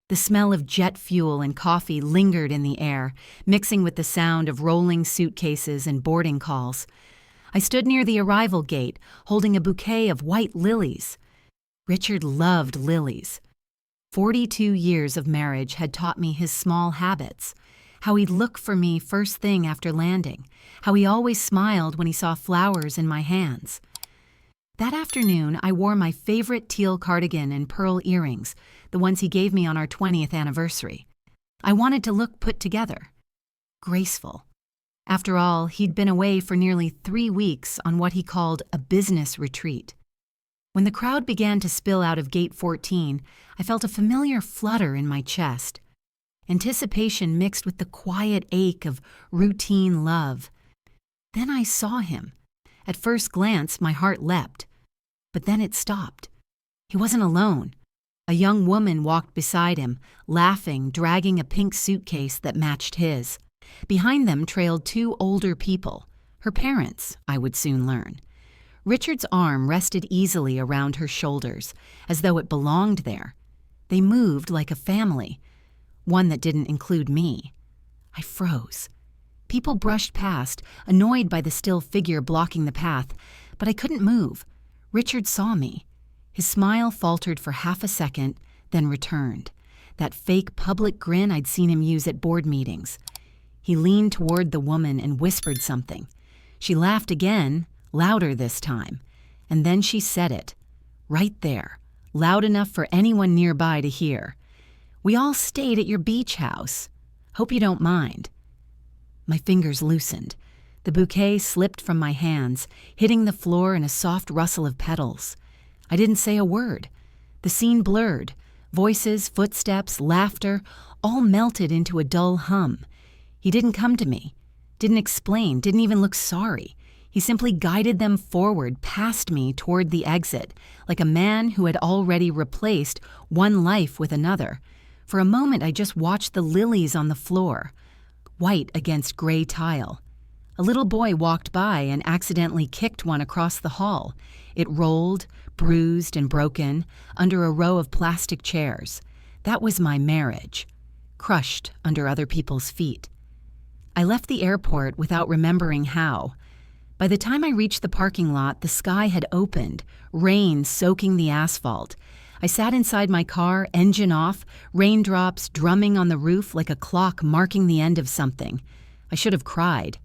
The smell of jet fuel and coffee lingered in the air, mixing with the sound of rolling suitcases and boarding calls. I stood near the arrival gate, holding a bouquet of white lilies. Richard loved lilies. 42 years of marriage had taught me his small habits, how he'd look for me first thing after landing, how he always smiled when he saw flowers in my hands. That afternoon, I wore my favorite teal cardigan and pearl earrings, the ones he gave me on our 20th anniversary. I wanted to look put together, graceful. After all, he'd been away for nearly 3 weeks on what he called a business retreat. When the crowd began to spill out of Gate 14, I felt a familiar flutter in my chest. Anticipation mixed with the quiet ache of routine love. Then I saw him. At first glance, my heart leapt. But then it stopped. He wasn't alone. A young woman walked beside him, laughing, dragging a pink suitcase that matched his. Behind them trailed 2 older people, her parents, I would soon learn. Richard's arm rested easily around her shoulders, as though it belonged there. They moved like a family, one that didn't include me. I froze. People brushed past, annoyed by the still figure blocking the path, but I couldn't move. Richard saw me. His smile faltered for half a second, then returned. That fake public grin I'd seen him use at board meetings. He leaned toward the woman and whispered something. She laughed again, louder this time, and then she said it, right there, loud enough for anyone nearby to hear. "We all stayed at your beach house. Hope you don't mind." My fingers loosened. The bouquet slipped from my hands, hitting the floor in a soft rustle of petals. I didn't say a word. The scene blurred. Voices, footsteps, laughter, all melted into a dull hum. He didn't come to me, didn't explain, didn't even look sorry. He simply guided them forward past me toward the exit, like a man who had already replaced one life with another. For a moment, I just watched the lilies on the floor, white against gray tile. A little boy walked by and accidentally kicked one across the hall. It rolled, bruised and broken, under a row of plastic chairs. That was my marriage, crushed under other people's feet. I left the airport without remembering how. By the time I reached the parking lot, the sky had opened, rain soaking the asphalt. I sat inside my car, engine off, raindrops drumming on the roof like a clock marking the end of something. I should have cried.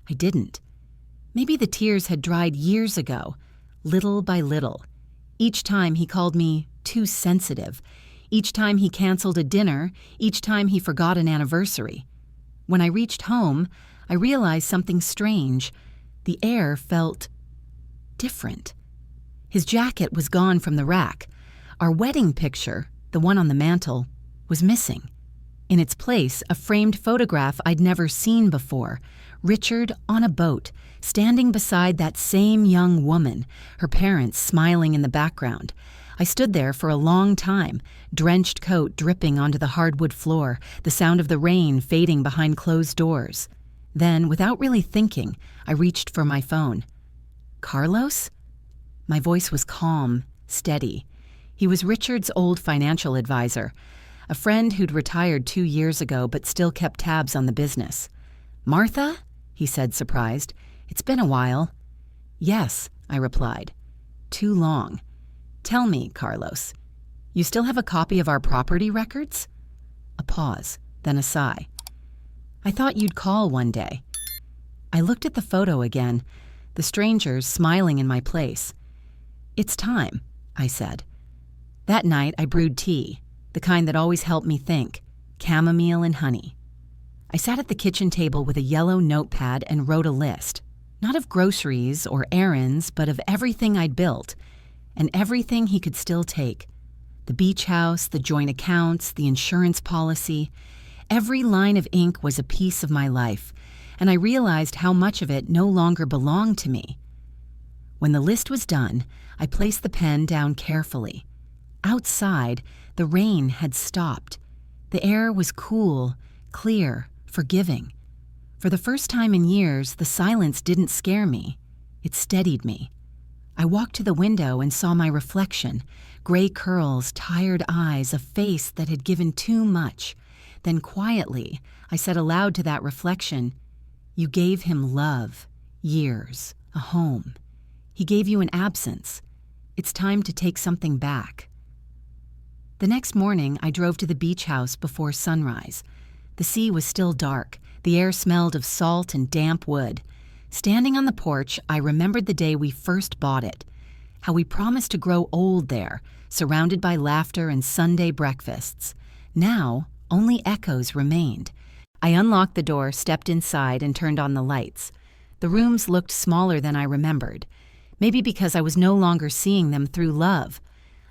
I didn't. Maybe the tears had dried years ago, little by little. Each time he called me too sensitive. Each time he canceled a dinner. Each time he forgot an anniversary. When I reached home, I realized something strange. The air felt different. His jacket was gone from the rack. Our wedding picture, the one on the mantel, was missing. In its place, a framed photograph I'd never seen before. Richard on a boat, standing beside that same young woman, her parents smiling in the background. I stood there for a long time, drenched coat dripping onto the hardwood floor, the sound of the rain fading behind closed doors. Then, without really thinking, I reached for my phone. "Carlos?" My voice was calm, steady. He was Richard's old financial advisor, a friend who'd retired 2 years ago but still kept tabs on the business. "Martha?" he said, surprised. "It's been a while." "Yes," I replied. "Too long. Tell me, Carlos, you still have a copy of our property records?" A pause, then a sigh. "I thought you'd call one day." I looked at the photo again, the strangers smiling in my place. "It's time," I said. That night I brewed tea, the kind that always helped me think, chamomile and honey. I sat at the kitchen table with a yellow notepad and wrote a list, not of groceries or errands, but of everything I'd built, and everything he could still take. The beach house, the joint accounts, the insurance policy. Every line of ink was a piece of my life, and I realized how much of it no longer belonged to me. When the list was done, I placed the pen down carefully. Outside, the rain had stopped. The air was cool, clear, forgiving. For the first time in years, the silence didn't scare me. It steadied me. I walked to the window and saw my reflection, gray curls, tired eyes, a face that had given too much. Then quietly, I said aloud to that reflection, "You gave him love, years, a home. He gave you an absence. It's time to take something back." The next morning, I drove to the beach house before sunrise. The sea was still dark. The air smelled of salt and damp wood. Standing on the porch, I remembered the day we first bought it, how we promised to grow old there, surrounded by laughter and Sunday breakfasts. Now, only echoes remained. I unlocked the door, stepped inside, and turned on the lights. The rooms looked smaller than I remembered, maybe because I was no longer seeing them through love.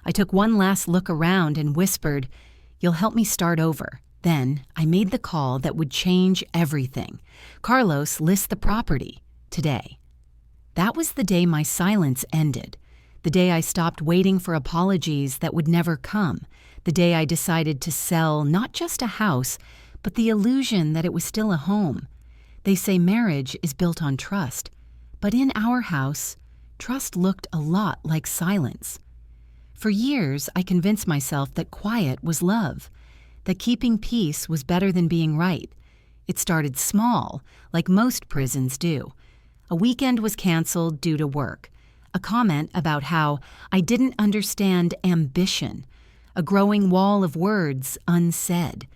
I took one last look around and whispered, "You'll help me start over." Then I made the call that would change everything. Carlos lists the property today. That was the day my silence ended, the day I stopped waiting for apologies that would never come, the day I decided to sell not just a house, but the illusion that it was still a home. They say marriage is built on trust, but in our house, trust looked a lot like silence. For years, I convinced myself that quiet was love, that keeping peace was better than being right. It started small, like most prisons do. A weekend was canceled due to work. A comment about how I didn't understand ambition. A growing wall of words unsaid.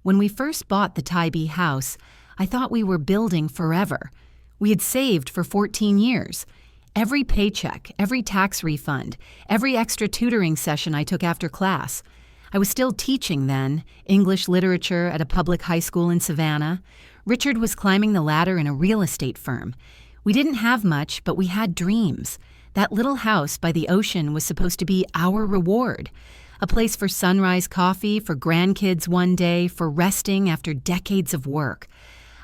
When we first bought the Tybee house, I thought we were building forever. We had saved for 14 years. Every paycheck, every tax refund, every extra tutoring session I took after class. I was still teaching then, English literature at a public high school in Savannah. Richard was climbing the ladder in a real estate firm. We didn't have much, but we had dreams. That little house by the ocean was supposed to be our reward. A place for sunrise coffee, for grandkids one day, for resting after decades of work.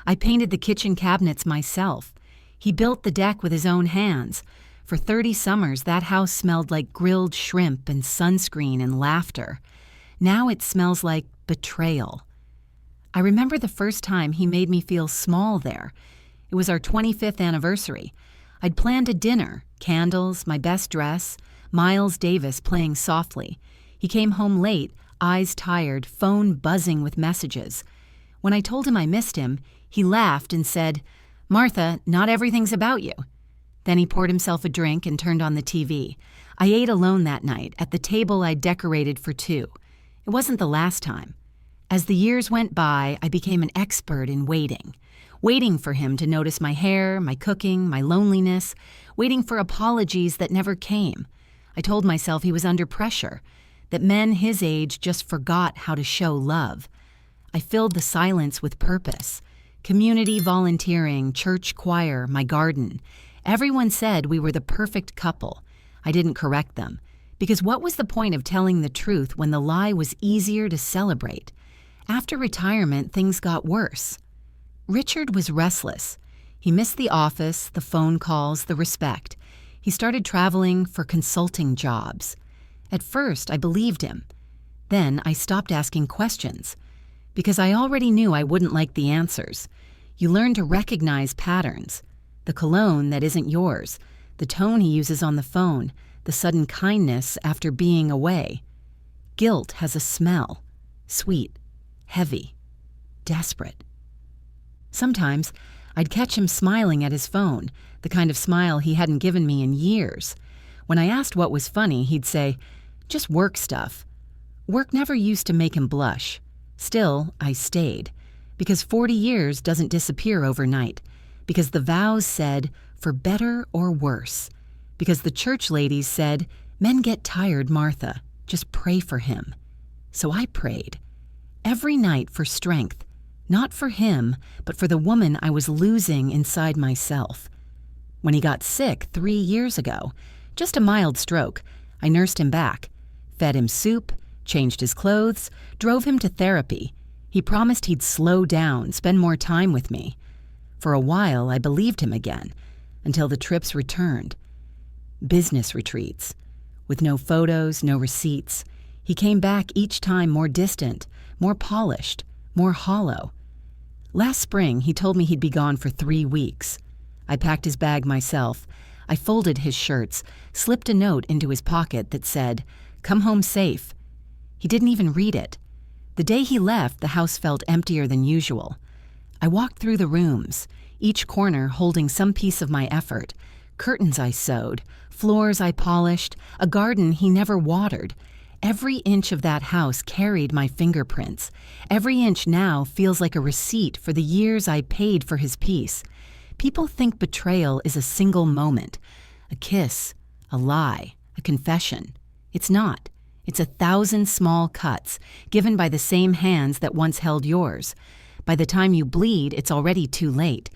I painted the kitchen cabinets myself. He built the deck with his own hands. For 30 summers, that house smelled like grilled shrimp and sunscreen and laughter. Now it smells like betrayal. I remember the first time he made me feel small there. It was our 25th anniversary. I'd planned a dinner, candles, my best dress, Miles Davis playing softly. He came home late, eyes tired, phone buzzing with messages. When I told him I missed him, he laughed and said, "Martha, not everything's about you." Then he poured himself a drink and turned on the TV. I ate alone that night at the table I'd decorated for two. It wasn't the last time. As the years went by, I became an expert in waiting for him to notice my hair, my cooking, my loneliness, waiting for apologies that never came. I told myself he was under pressure, that men his age just forgot how to show love. I filled the silence with purpose. Community volunteering, church choir, my garden. Everyone said we were the perfect couple. I didn't correct them, because what was the point of telling the truth when the lie was easier to celebrate? After retirement, things got worse. Richard was restless. He missed the office, the phone calls, the respect. He started traveling for consulting jobs. At first, I believed him. Then I stopped asking questions, because I already knew I wouldn't like the answers. You learn to recognize patterns. The cologne that isn't yours, the tone he uses on the phone, the sudden kindness after being away. Guilt has a smell, sweet, heavy, desperate. Sometimes I'd catch him smiling at his phone, the kind of smile he hadn't given me in years. When I asked what was funny, he'd say, "Just work stuff." Work never used to make him blush. Still, I stayed, because 40 years doesn't disappear overnight, because the vows said, "For better or worse," because the church ladies said, "Men get tired, Martha, just pray for him." So I prayed, every night for strength, not for him, but for the woman I was losing inside myself. When he got sick 3 years ago, just a mild stroke, I nursed him back, fed him soup, changed his clothes, drove him to therapy. He promised he'd slow down, spend more time with me. For a while, I believed him again, until the trips returned. Business retreats. With no photos, no receipts. He came back each time more distant, more polished, more hollow. Last spring, he told me he'd be gone for 3 weeks. I packed his bag myself. I folded his shirts, slipped a note into his pocket that said, "Come home safe." He didn't even read it. The day he left, the house felt emptier than usual. I walked through the rooms, each corner holding some piece of my effort. Curtains I sewed, floors I polished, a garden he never watered. Every inch of that house carried my fingerprints. Every inch now feels like a receipt for the years I paid for his peace. People think betrayal is a single moment, a kiss, a lie, a confession. It's not. It's 1,000 small cuts, given by the same hands that once held yours. By the time you bleed, it's already too late.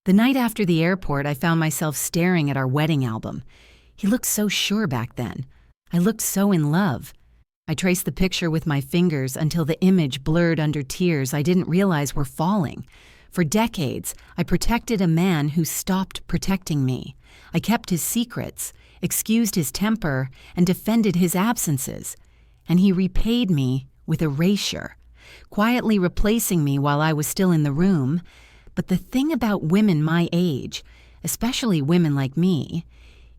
The night after the airport, I found myself staring at our wedding album. He looked so sure back then. I looked so in love. I traced the picture with my fingers until the image blurred under tears I didn't realize were falling. For decades, I protected a man who stopped protecting me. I kept his secrets, excused his temper, and defended his absences. And he repaid me with erasure, quietly replacing me while I was still in the room. But the thing about women my age, especially women like me,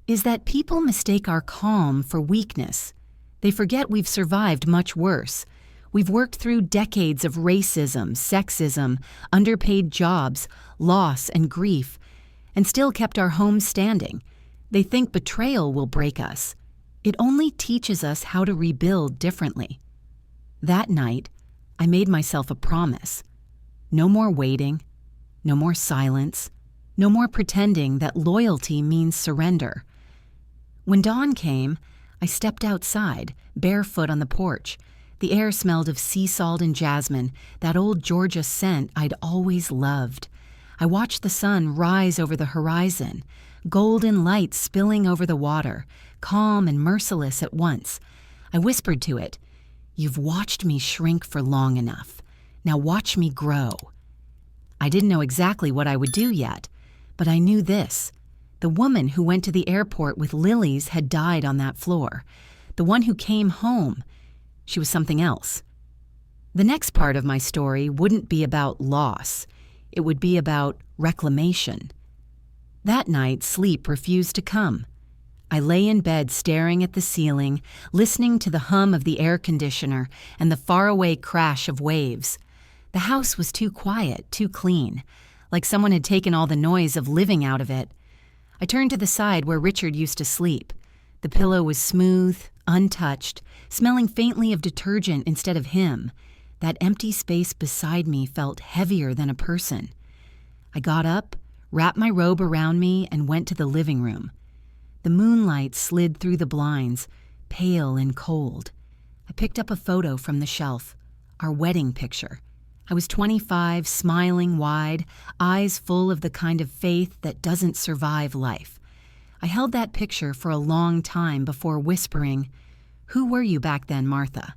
is that people mistake our calm for weakness. They forget we've survived much worse. We've worked through decades of racism, sexism, underpaid jobs, loss, and grief, and still kept our homes standing. They think betrayal will break us. It only teaches us how to rebuild differently. That night, I made myself a promise. No more waiting, no more silence, no more pretending that loyalty means surrender. When dawn came, I stepped outside, barefoot on the porch. The air smelled of sea salt and jasmine, that old Georgia scent I'd always loved. I watched the sun rise over the horizon, golden light spilling over the water, calm and merciless at once. I whispered to it, "You've watched me shrink for long enough. Now watch me grow." I didn't know exactly what I would do yet, but I knew this. The woman who went to the airport with lilies had died on that floor. The one who came home, she was something else. The next part of my story wouldn't be about loss. It would be about reclamation. That night, sleep refused to come. I lay in bed staring at the ceiling, listening to the hum of the air conditioner and the faraway crash of waves. The house was too quiet, too clean, like someone had taken all the noise of living out of it. I turned to the side where Richard used to sleep. The pillow was smooth, untouched, smelling faintly of detergent instead of him. That empty space beside me felt heavier than a person. I got up, wrapped my robe around me, and went to the living room. The moonlight slid through the blinds, pale and cold. I picked up a photo from the shelf, our wedding picture. I was 25, smiling wide, eyes full of the kind of faith that doesn't survive life. I held that picture for a long time before whispering, "Who were you back then, Martha?"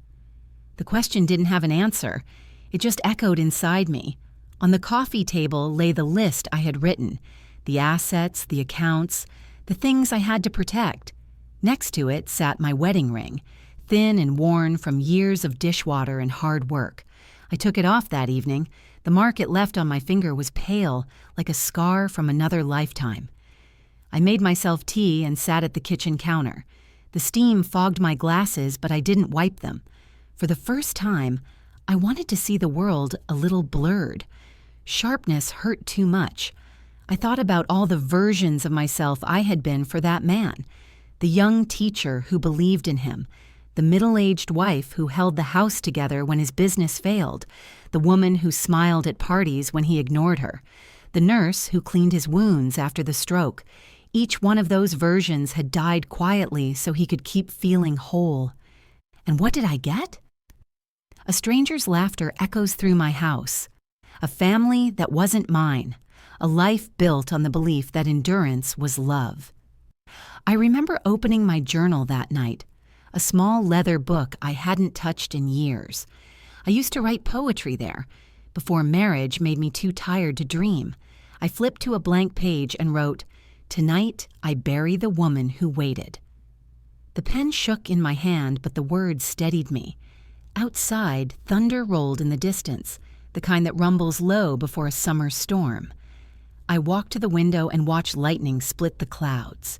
The question didn't have an answer. It just echoed inside me. On the coffee table lay the list I had written, the assets, the accounts, the things I had to protect. Next to it sat my wedding ring, thin and worn from years of dishwater and hard work. I took it off that evening. The mark it left on my finger was pale, like a scar from another lifetime. I made myself tea and sat at the kitchen counter. The steam fogged my glasses, but I didn't wipe them. For the first time, I wanted to see the world a little blurred. Sharpness hurt too much. I thought about all the versions of myself I had been for that man. The young teacher who believed in him, the middle-aged wife who held the house together when his business failed, the woman who smiled at parties when he ignored her, the nurse who cleaned his wounds after the stroke. Each one of those versions had died quietly so he could keep feeling whole. And what did I get? A stranger's laughter echoes through my house. A family that wasn't mine. A life built on the belief that endurance was love. I remember opening my journal that night, a small leather book I hadn't touched in years. I used to write poetry there, before marriage made me too tired to dream. I flipped to a blank page and wrote, "Tonight I bury the woman who waited." The pen shook in my hand, but the words steadied me. Outside, thunder rolled in the distance, the kind that rumbles low before a summer storm. I walked to the window and watched lightning split the clouds.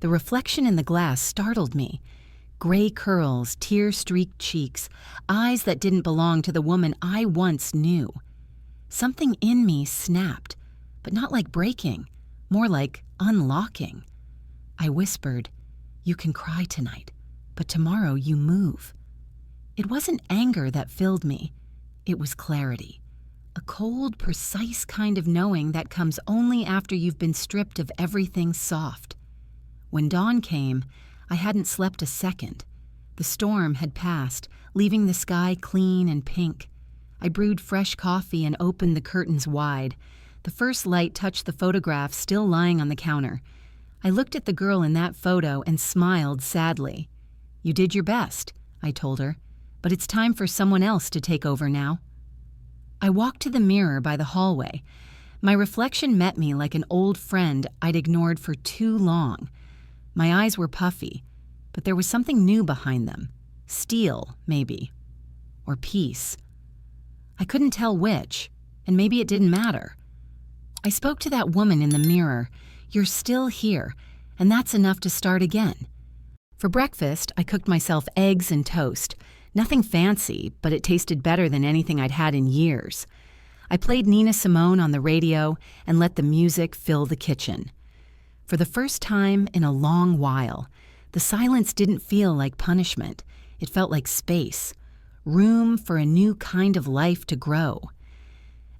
The reflection in the glass startled me. Gray curls, tear-streaked cheeks, eyes that didn't belong to the woman I once knew. Something in me snapped, but not like breaking, more like unlocking. I whispered, "You can cry tonight, but tomorrow you move." It wasn't anger that filled me. It was clarity. A cold, precise kind of knowing that comes only after you've been stripped of everything soft. When dawn came, I hadn't slept a second. The storm had passed, leaving the sky clean and pink. I brewed fresh coffee and opened the curtains wide. The first light touched the photograph still lying on the counter. I looked at the girl in that photo and smiled sadly. "You did your best," I told her, "but it's time for someone else to take over now." I walked to the mirror by the hallway. My reflection met me like an old friend I'd ignored for too long. My eyes were puffy, but there was something new behind them. Steel, maybe. Or peace. I couldn't tell which, and maybe it didn't matter. I spoke to that woman in the mirror. "You're still here, and that's enough to start again." For breakfast, I cooked myself eggs and toast. Nothing fancy, but it tasted better than anything I'd had in years. I played Nina Simone on the radio and let the music fill the kitchen. For the first time in a long while, the silence didn't feel like punishment. It felt like space, room for a new kind of life to grow.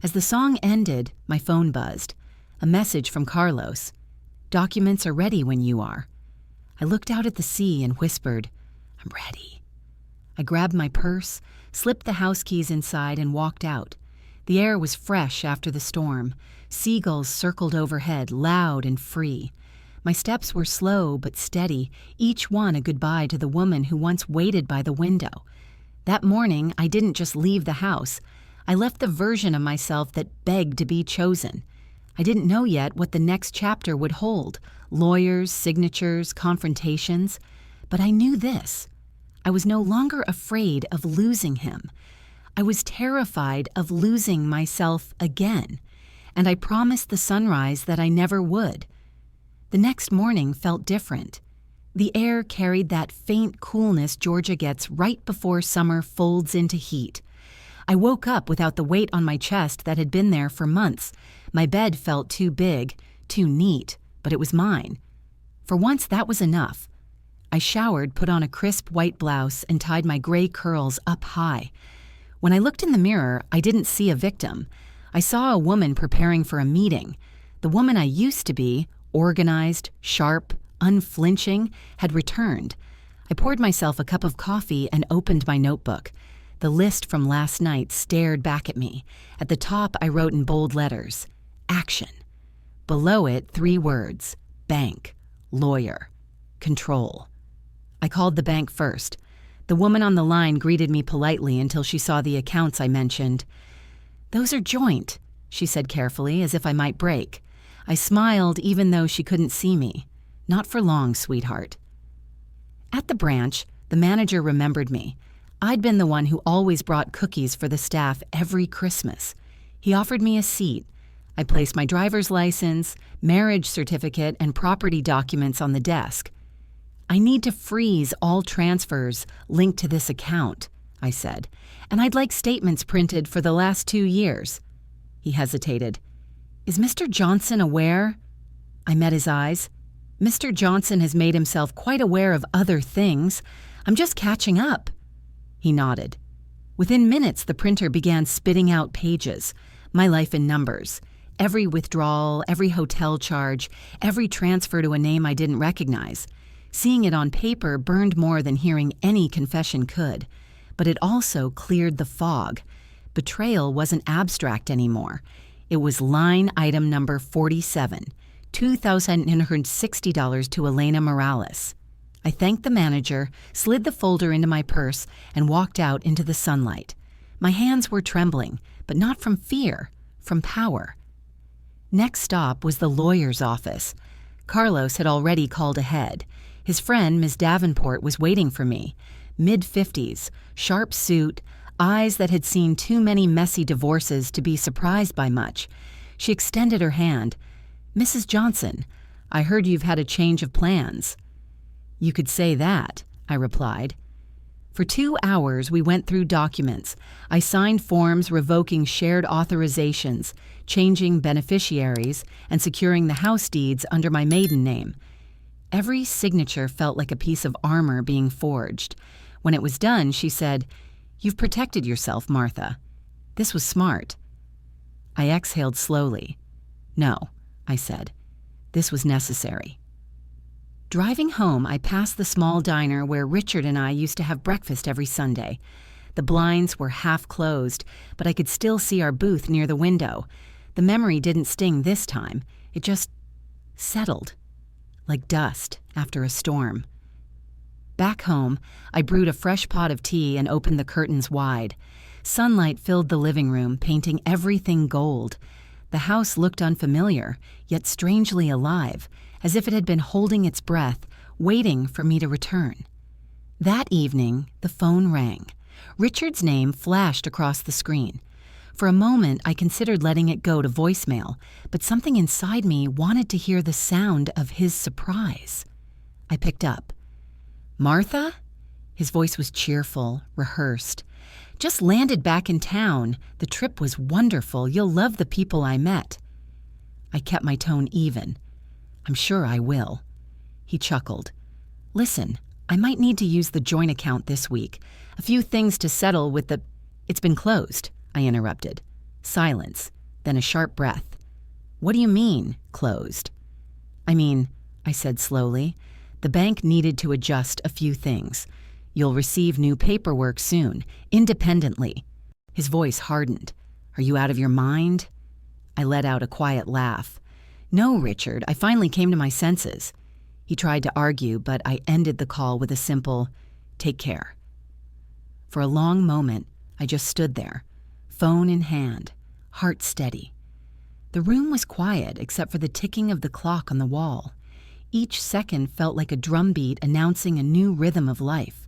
As the song ended, my phone buzzed. A message from Carlos. "Documents are ready when you are." I looked out at the sea and whispered, "I'm ready." I grabbed my purse, slipped the house keys inside, and walked out. The air was fresh after the storm. Seagulls circled overhead, loud and free. My steps were slow but steady, each one a goodbye to the woman who once waited by the window. That morning, I didn't just leave the house. I left the version of myself that begged to be chosen. I didn't know yet what the next chapter would hold: lawyers, signatures, confrontations. But I knew this. I was no longer afraid of losing him. I was terrified of losing myself again, and I promised the sunrise that I never would. The next morning felt different. The air carried that faint coolness Georgia gets right before summer folds into heat. I woke up without the weight on my chest that had been there for months. My bed felt too big, too neat, but it was mine. For once, that was enough. I showered, put on a crisp white blouse, and tied my gray curls up high. When I looked in the mirror, I didn't see a victim. I saw a woman preparing for a meeting. The woman I used to be, organized, sharp, unflinching, had returned. I poured myself a cup of coffee and opened my notebook. The list from last night stared back at me. At the top, I wrote in bold letters, "Action." Below it, 3 words, bank, lawyer, control. I called the bank first. The woman on the line greeted me politely until she saw the accounts I mentioned. "Those are joint," she said carefully, as if I might break. I smiled even though she couldn't see me. "Not for long, sweetheart." At the branch, the manager remembered me. I'd been the one who always brought cookies for the staff every Christmas. He offered me a seat. I placed my driver's license, marriage certificate, and property documents on the desk. "I need to freeze all transfers linked to this account," I said, "and I'd like statements printed for the last 2 years. He hesitated. "Is Mr. Johnson aware?" I met his eyes. "Mr. Johnson has made himself quite aware of other things. I'm just catching up." He nodded. Within minutes, the printer began spitting out pages, my life in numbers. Every withdrawal, every hotel charge, every transfer to a name I didn't recognize. Seeing it on paper burned more than hearing any confession could. But it also cleared the fog. Betrayal wasn't abstract anymore. It was line item number 47, $2,960 to Elena Morales. I thanked the manager, slid the folder into my purse, and walked out into the sunlight. My hands were trembling, but not from fear, from power. Next stop was the lawyer's office. Carlos had already called ahead. His friend, Ms. Davenport, was waiting for me. Mid-50s, sharp suit, eyes that had seen too many messy divorces to be surprised by much. She extended her hand. "Mrs. Johnson, I heard you've had a change of plans." "You could say that," I replied. For 2 hours, we went through documents. I signed forms revoking shared authorizations, changing beneficiaries, and securing the house deeds under my maiden name. Every signature felt like a piece of armor being forged. When it was done, she said, "You've protected yourself, Martha. This was smart." I exhaled slowly. "No," I said. "This was necessary." Driving home, I passed the small diner where Richard and I used to have breakfast every Sunday. The blinds were half closed, but I could still see our booth near the window. The memory didn't sting this time. It just settled, like dust after a storm. Back home, I brewed a fresh pot of tea and opened the curtains wide. Sunlight filled the living room, painting everything gold. The house looked unfamiliar, yet strangely alive, as if it had been holding its breath, waiting for me to return. That evening, the phone rang. Richard's name flashed across the screen. For a moment, I considered letting it go to voicemail, but something inside me wanted to hear the sound of his surprise. I picked up. "Martha?" His voice was cheerful, rehearsed. "Just landed back in town. The trip was wonderful. You'll love the people I met." I kept my tone even. "I'm sure I will." He chuckled. "Listen, I might need to use the joint account this week. A few things to settle with the—" "It's been closed," I interrupted. Silence, then a sharp breath. "What do you mean, closed?" "I mean," I said slowly, "the bank needed to adjust a few things. You'll receive new paperwork soon, independently." His voice hardened. "Are you out of your mind?" I let out a quiet laugh. "No, Richard, I finally came to my senses." He tried to argue, but I ended the call with a simple, "Take care." For a long moment, I just stood there, phone in hand, heart steady. The room was quiet except for the ticking of the clock on the wall. Each second felt like a drumbeat announcing a new rhythm of life.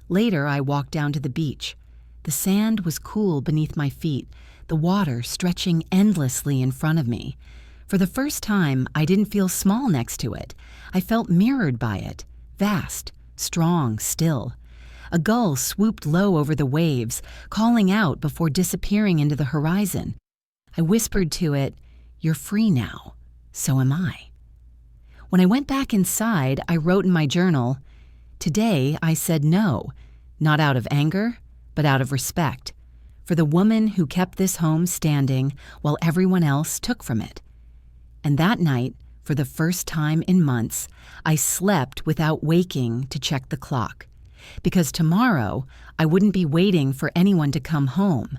Later, I walked down to the beach. The sand was cool beneath my feet, the water stretching endlessly in front of me. For the first time, I didn't feel small next to it. I felt mirrored by it, vast, strong, still. A gull swooped low over the waves, calling out before disappearing into the horizon. I whispered to it, "You're free now. So am I." When I went back inside, I wrote in my journal, "Today I said no, not out of anger, but out of respect, for the woman who kept this home standing while everyone else took from it." And that night, for the first time in months, I slept without waking to check the clock. Because tomorrow, I wouldn't be waiting for anyone to come home.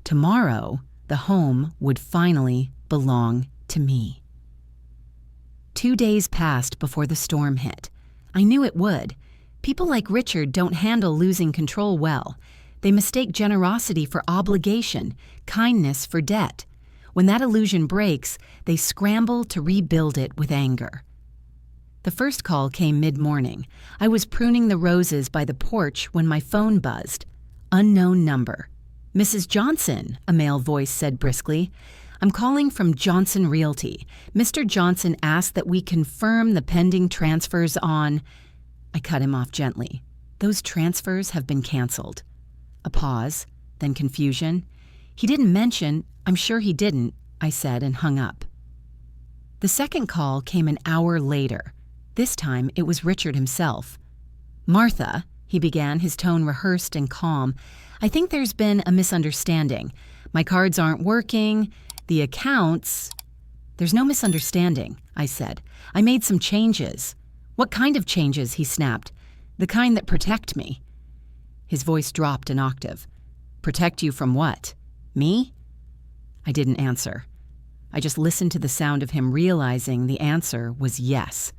Tomorrow, the home would finally belong to me. 2 days passed before the storm hit. I knew it would. People like Richard don't handle losing control well. They mistake generosity for obligation, kindness for debt. When that illusion breaks, they scramble to rebuild it with anger. The first call came mid-morning. I was pruning the roses by the porch when my phone buzzed. Unknown number. "Mrs. Johnson," a male voice said briskly. "I'm calling from Johnson Realty. Mr. Johnson asked that we confirm the pending transfers on—" I cut him off gently. "Those transfers have been canceled." A pause, then confusion. "He didn't mention—" "I'm sure he didn't," I said and hung up. The second call came an hour later. This time it was Richard himself. "Martha," he began, his tone rehearsed and calm, "I think there's been a misunderstanding. My cards aren't working. The accounts—" "There's no misunderstanding," I said. "I made some changes." "What kind of changes?" he snapped. "The kind that protect me." His voice dropped an octave. "Protect you from what? Me?" I didn't answer. I just listened to the sound of him realizing the answer was yes.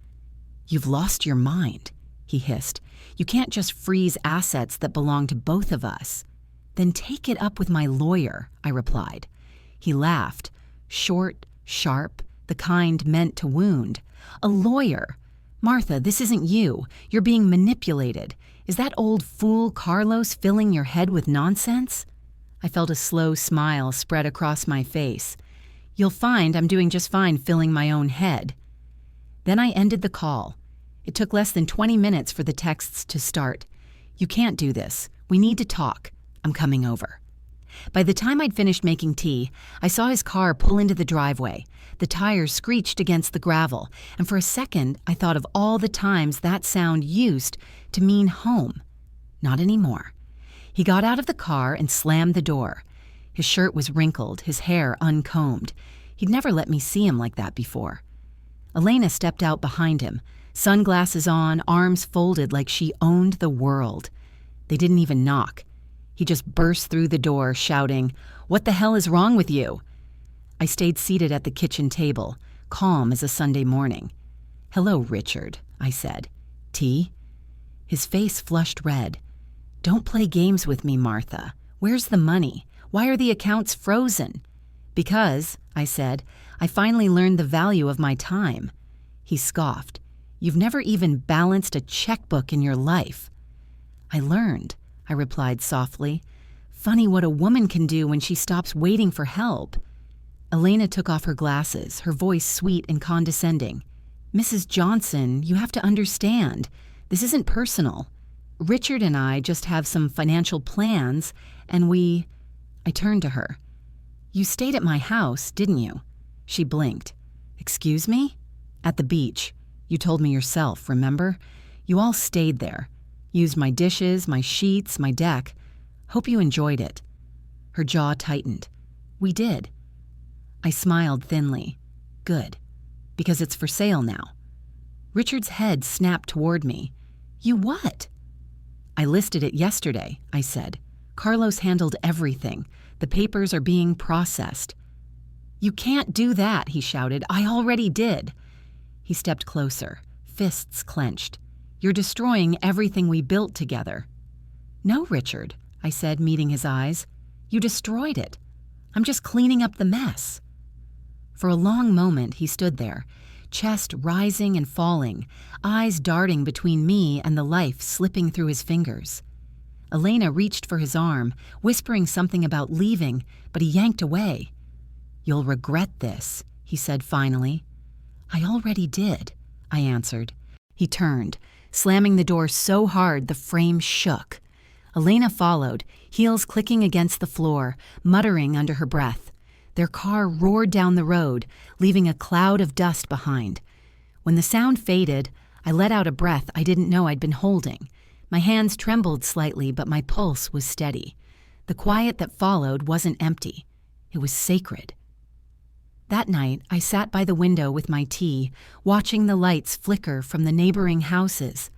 "You've lost your mind," he hissed. "You can't just freeze assets that belong to both of us." "Then take it up with my lawyer," I replied. He laughed, short, sharp, the kind meant to wound. "A lawyer? Martha, this isn't you. You're being manipulated. Is that old fool Carlos filling your head with nonsense?" I felt a slow smile spread across my face. "You'll find I'm doing just fine filling my own head." Then I ended the call. It took less than 20 minutes for the texts to start. "You can't do this. We need to talk. I'm coming over." By the time I'd finished making tea, I saw his car pull into the driveway. The tires screeched against the gravel, and for a second I thought of all the times that sound used to mean home. Not anymore. He got out of the car and slammed the door. His shirt was wrinkled, his hair uncombed. He'd never let me see him like that before. Elena stepped out behind him, sunglasses on, arms folded like she owned the world. They didn't even knock. He just burst through the door, shouting, "What the hell is wrong with you?" I stayed seated at the kitchen table, calm as a Sunday morning. "Hello, Richard," I said. "Tea?" His face flushed red. "Don't play games with me, Martha. Where's the money? Why are the accounts frozen?" "Because," I said, "I finally learned the value of my time." He scoffed. "You've never even balanced a checkbook in your life." "I learned," I replied softly. "Funny what a woman can do when she stops waiting for help." Elena took off her glasses, her voice sweet and condescending. "Mrs. Johnson, you have to understand. This isn't personal. Richard and I just have some financial plans, and we—" I turned to her. "You stayed at my house, didn't you?" She blinked. "Excuse me?" "At the beach. You told me yourself, remember? You all stayed there. Used my dishes, my sheets, my deck. Hope you enjoyed it." Her jaw tightened. "We did." I smiled thinly. "Good. Because it's for sale now." Richard's head snapped toward me. "You what?" "I listed it yesterday," I said. "Carlos handled everything. The papers are being processed." "You can't do that," he shouted. "I already did." He stepped closer, fists clenched. "You're destroying everything we built together." "No, Richard," I said, meeting his eyes. "You destroyed it. I'm just cleaning up the mess." For a long moment he stood there, chest rising and falling, eyes darting between me and the life slipping through his fingers. Elena reached for his arm, whispering something about leaving, but he yanked away. "You'll regret this," he said finally. "I already did," I answered. He turned, slamming the door so hard the frame shook. Elena followed, heels clicking against the floor, muttering under her breath. Their car roared down the road, leaving a cloud of dust behind. When the sound faded, I let out a breath I didn't know I'd been holding. My hands trembled slightly, but my pulse was steady. The quiet that followed wasn't empty. It was sacred. That night, I sat by the window with my tea, watching the lights flicker from the neighboring houses.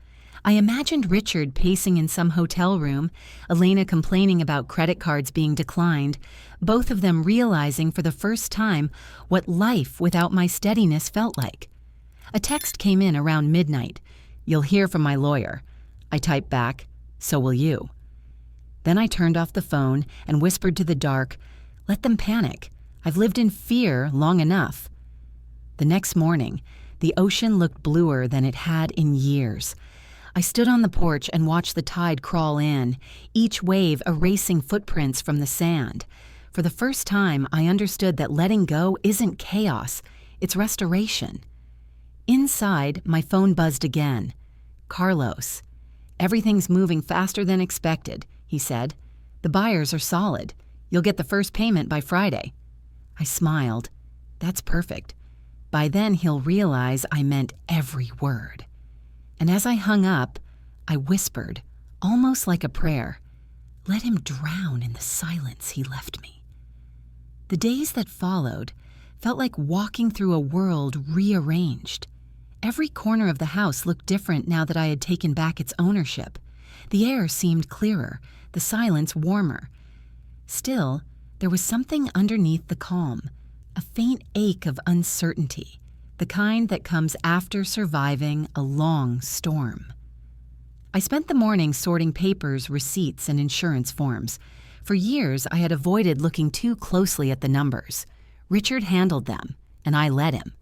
I imagined Richard pacing in some hotel room, Elena complaining about credit cards being declined, both of them realizing for the first time what life without my steadiness felt like. A text came in around midnight. "You'll hear from my lawyer." I typed back, "So will you." Then I turned off the phone and whispered to the dark, "Let them panic. I've lived in fear long enough." The next morning, the ocean looked bluer than it had in years. I stood on the porch and watched the tide crawl in, each wave erasing footprints from the sand. For the first time, I understood that letting go isn't chaos, it's restoration. Inside, my phone buzzed again. "Carlos. Everything's moving faster than expected," he said. "The buyers are solid. You'll get the first payment by Friday." I smiled. That's perfect. By then he'll realize I meant every word. And as I hung up, I whispered, almost like a prayer, "Let him drown in the silence he left me." The days that followed felt like walking through a world rearranged. Every corner of the house looked different now that I had taken back its ownership. The air seemed clearer, the silence warmer. Still, there was something underneath the calm, a faint ache of uncertainty, the kind that comes after surviving a long storm. I spent the morning sorting papers, receipts, and insurance forms. For years, I had avoided looking too closely at the numbers. Richard handled them, and I let him.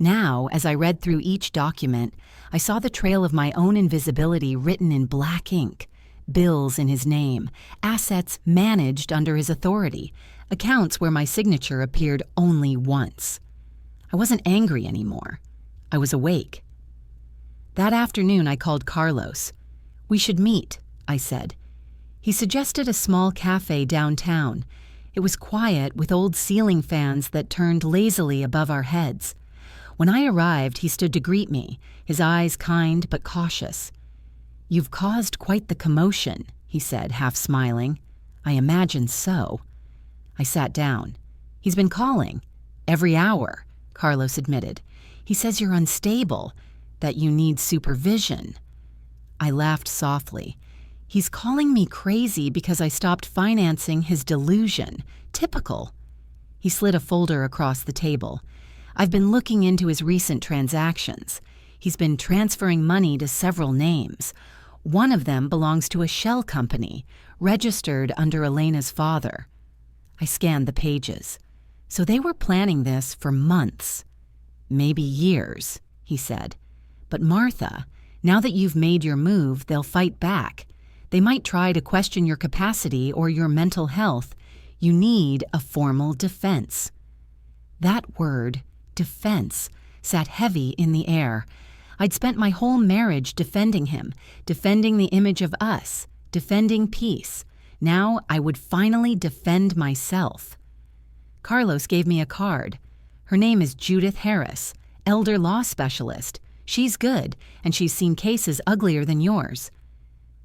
Now, as I read through each document, I saw the trail of my own invisibility written in black ink. Bills in his name, assets managed under his authority, accounts where my signature appeared only once. I wasn't angry anymore. I was awake. That afternoon, I called Carlos. "We should meet," I said. He suggested a small cafe downtown. It was quiet with old ceiling fans that turned lazily above our heads. When I arrived, he stood to greet me, his eyes kind but cautious. "You've caused quite the commotion," he said, half smiling. "I imagine so." I sat down. "He's been calling. Every hour," Carlos admitted. "He says you're unstable, that you need supervision." I laughed softly. "He's calling me crazy because I stopped financing his delusion. Typical." He slid a folder across the table. "I've been looking into his recent transactions. He's been transferring money to several names. One of them belongs to a shell company, registered under Elena's father." I scanned the pages. "So they were planning this for months. Maybe years," he said. "But Martha, now that you've made your move, they'll fight back. They might try to question your capacity or your mental health. You need a formal defense." That word, defense, sat heavy in the air. I'd spent my whole marriage defending him, defending the image of us, defending peace. Now I would finally defend myself. Carlos gave me a card. "Her name is Judith Harris, elder law specialist. She's good, and she's seen cases uglier than yours."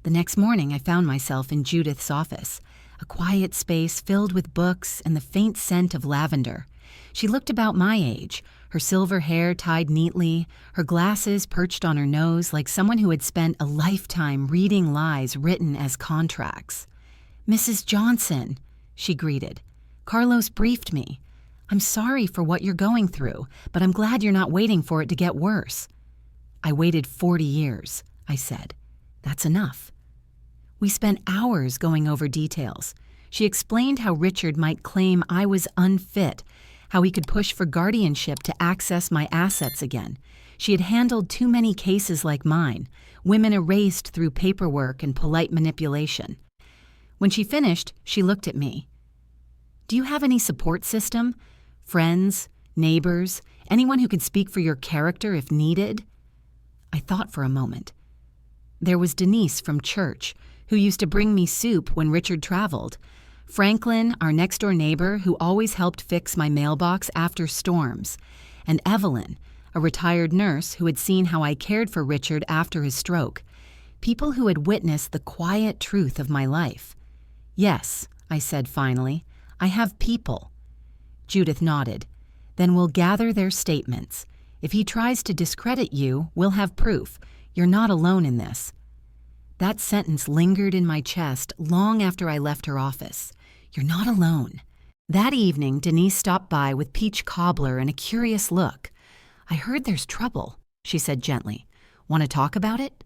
The next morning, I found myself in Judith's office, a quiet space filled with books and the faint scent of lavender. She looked about my age, her silver hair tied neatly, her glasses perched on her nose like someone who had spent a lifetime reading lies written as contracts. "Mrs. Johnson," she greeted. "Carlos briefed me. I'm sorry for what you're going through, but I'm glad you're not waiting for it to get worse." "I waited 40 years, I said. "That's enough." We spent hours going over details. She explained how Richard might claim I was unfit, how he could push for guardianship to access my assets again. She had handled too many cases like mine, women erased through paperwork and polite manipulation. When she finished, she looked at me. "Do you have any support system? Friends, neighbors, anyone who could speak for your character if needed?" I thought for a moment. There was Denise from church, who used to bring me soup when Richard traveled. Franklin, our next-door neighbor, who always helped fix my mailbox after storms. And Evelyn, a retired nurse who had seen how I cared for Richard after his stroke. People who had witnessed the quiet truth of my life. "Yes," I said finally, "I have people." Judith nodded. "Then we'll gather their statements. If he tries to discredit you, we'll have proof. You're not alone in this." That sentence lingered in my chest long after I left her office. You're not alone. That evening, Denise stopped by with peach cobbler and a curious look. "I heard there's trouble," she said gently. "Want to talk about it?"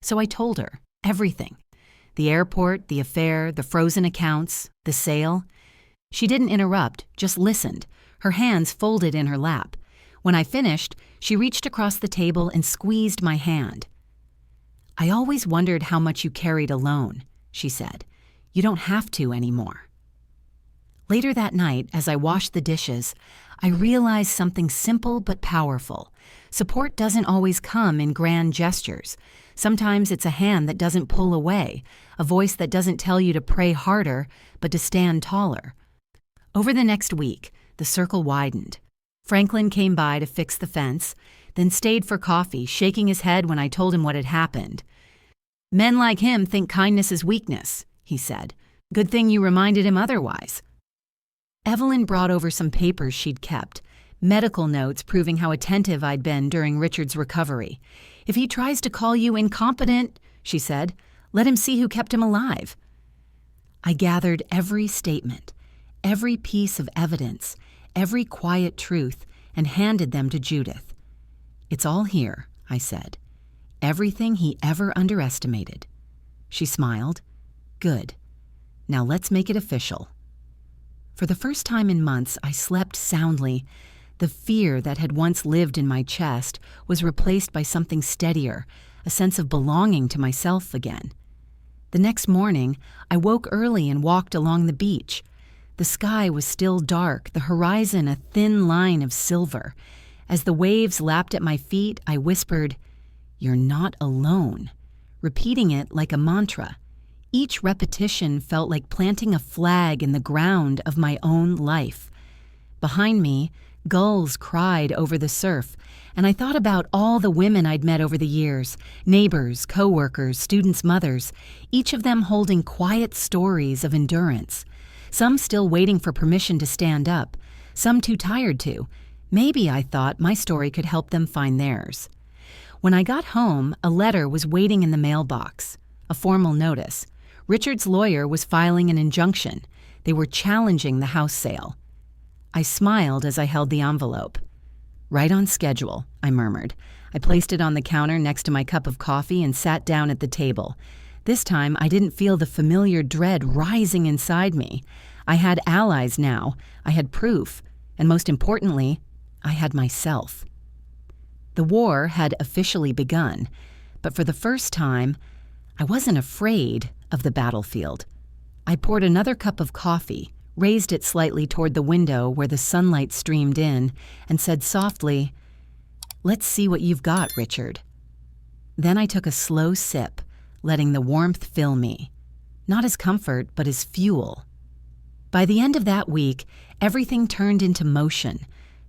So I told her everything. The airport, the affair, the frozen accounts, the sale. She didn't interrupt, just listened, her hands folded in her lap. When I finished, she reached across the table and squeezed my hand. "I always wondered how much you carried alone," she said. "You don't have to anymore." Later that night, as I washed the dishes, I realized something simple but powerful. Support doesn't always come in grand gestures. Sometimes it's a hand that doesn't pull away, a voice that doesn't tell you to pray harder, but to stand taller. Over the next week, the circle widened. Franklin came by to fix the fence, then stayed for coffee, shaking his head when I told him what had happened. "Men like him think kindness is weakness," he said. "Good thing you reminded him otherwise." Evelyn brought over some papers she'd kept, medical notes proving how attentive I'd been during Richard's recovery. "If he tries to call you incompetent," she said, "let him see who kept him alive." I gathered every statement, every piece of evidence, every quiet truth, and handed them to Judith. "It's all here," I said. "Everything he ever underestimated." She smiled. "Good. Now let's make it official." For the first time in months, I slept soundly. The fear that had once lived in my chest was replaced by something steadier, a sense of belonging to myself again. The next morning, I woke early and walked along the beach. The sky was still dark, the horizon a thin line of silver. As the waves lapped at my feet, I whispered, "You're not alone," repeating it like a mantra. Each repetition felt like planting a flag in the ground of my own life. Behind me, gulls cried over the surf, and I thought about all the women I'd met over the years, neighbors, co-workers, students' mothers, each of them holding quiet stories of endurance. Some still waiting for permission to stand up, some too tired to. Maybe, I thought, my story could help them find theirs. When I got home, a letter was waiting in the mailbox, a formal notice. Richard's lawyer was filing an injunction. They were challenging the house sale. I smiled as I held the envelope. "Right on schedule," I murmured. I placed it on the counter next to my cup of coffee and sat down at the table. This time, I didn't feel the familiar dread rising inside me. I had allies now. I had proof. And most importantly, I had myself. The war had officially begun, but for the first time, I wasn't afraid of the battlefield. I poured another cup of coffee, raised it slightly toward the window where the sunlight streamed in, and said softly, "Let's see what you've got, Richard." Then I took a slow sip, letting the warmth fill me, not as comfort, but as fuel. By the end of that week, everything turned into motion.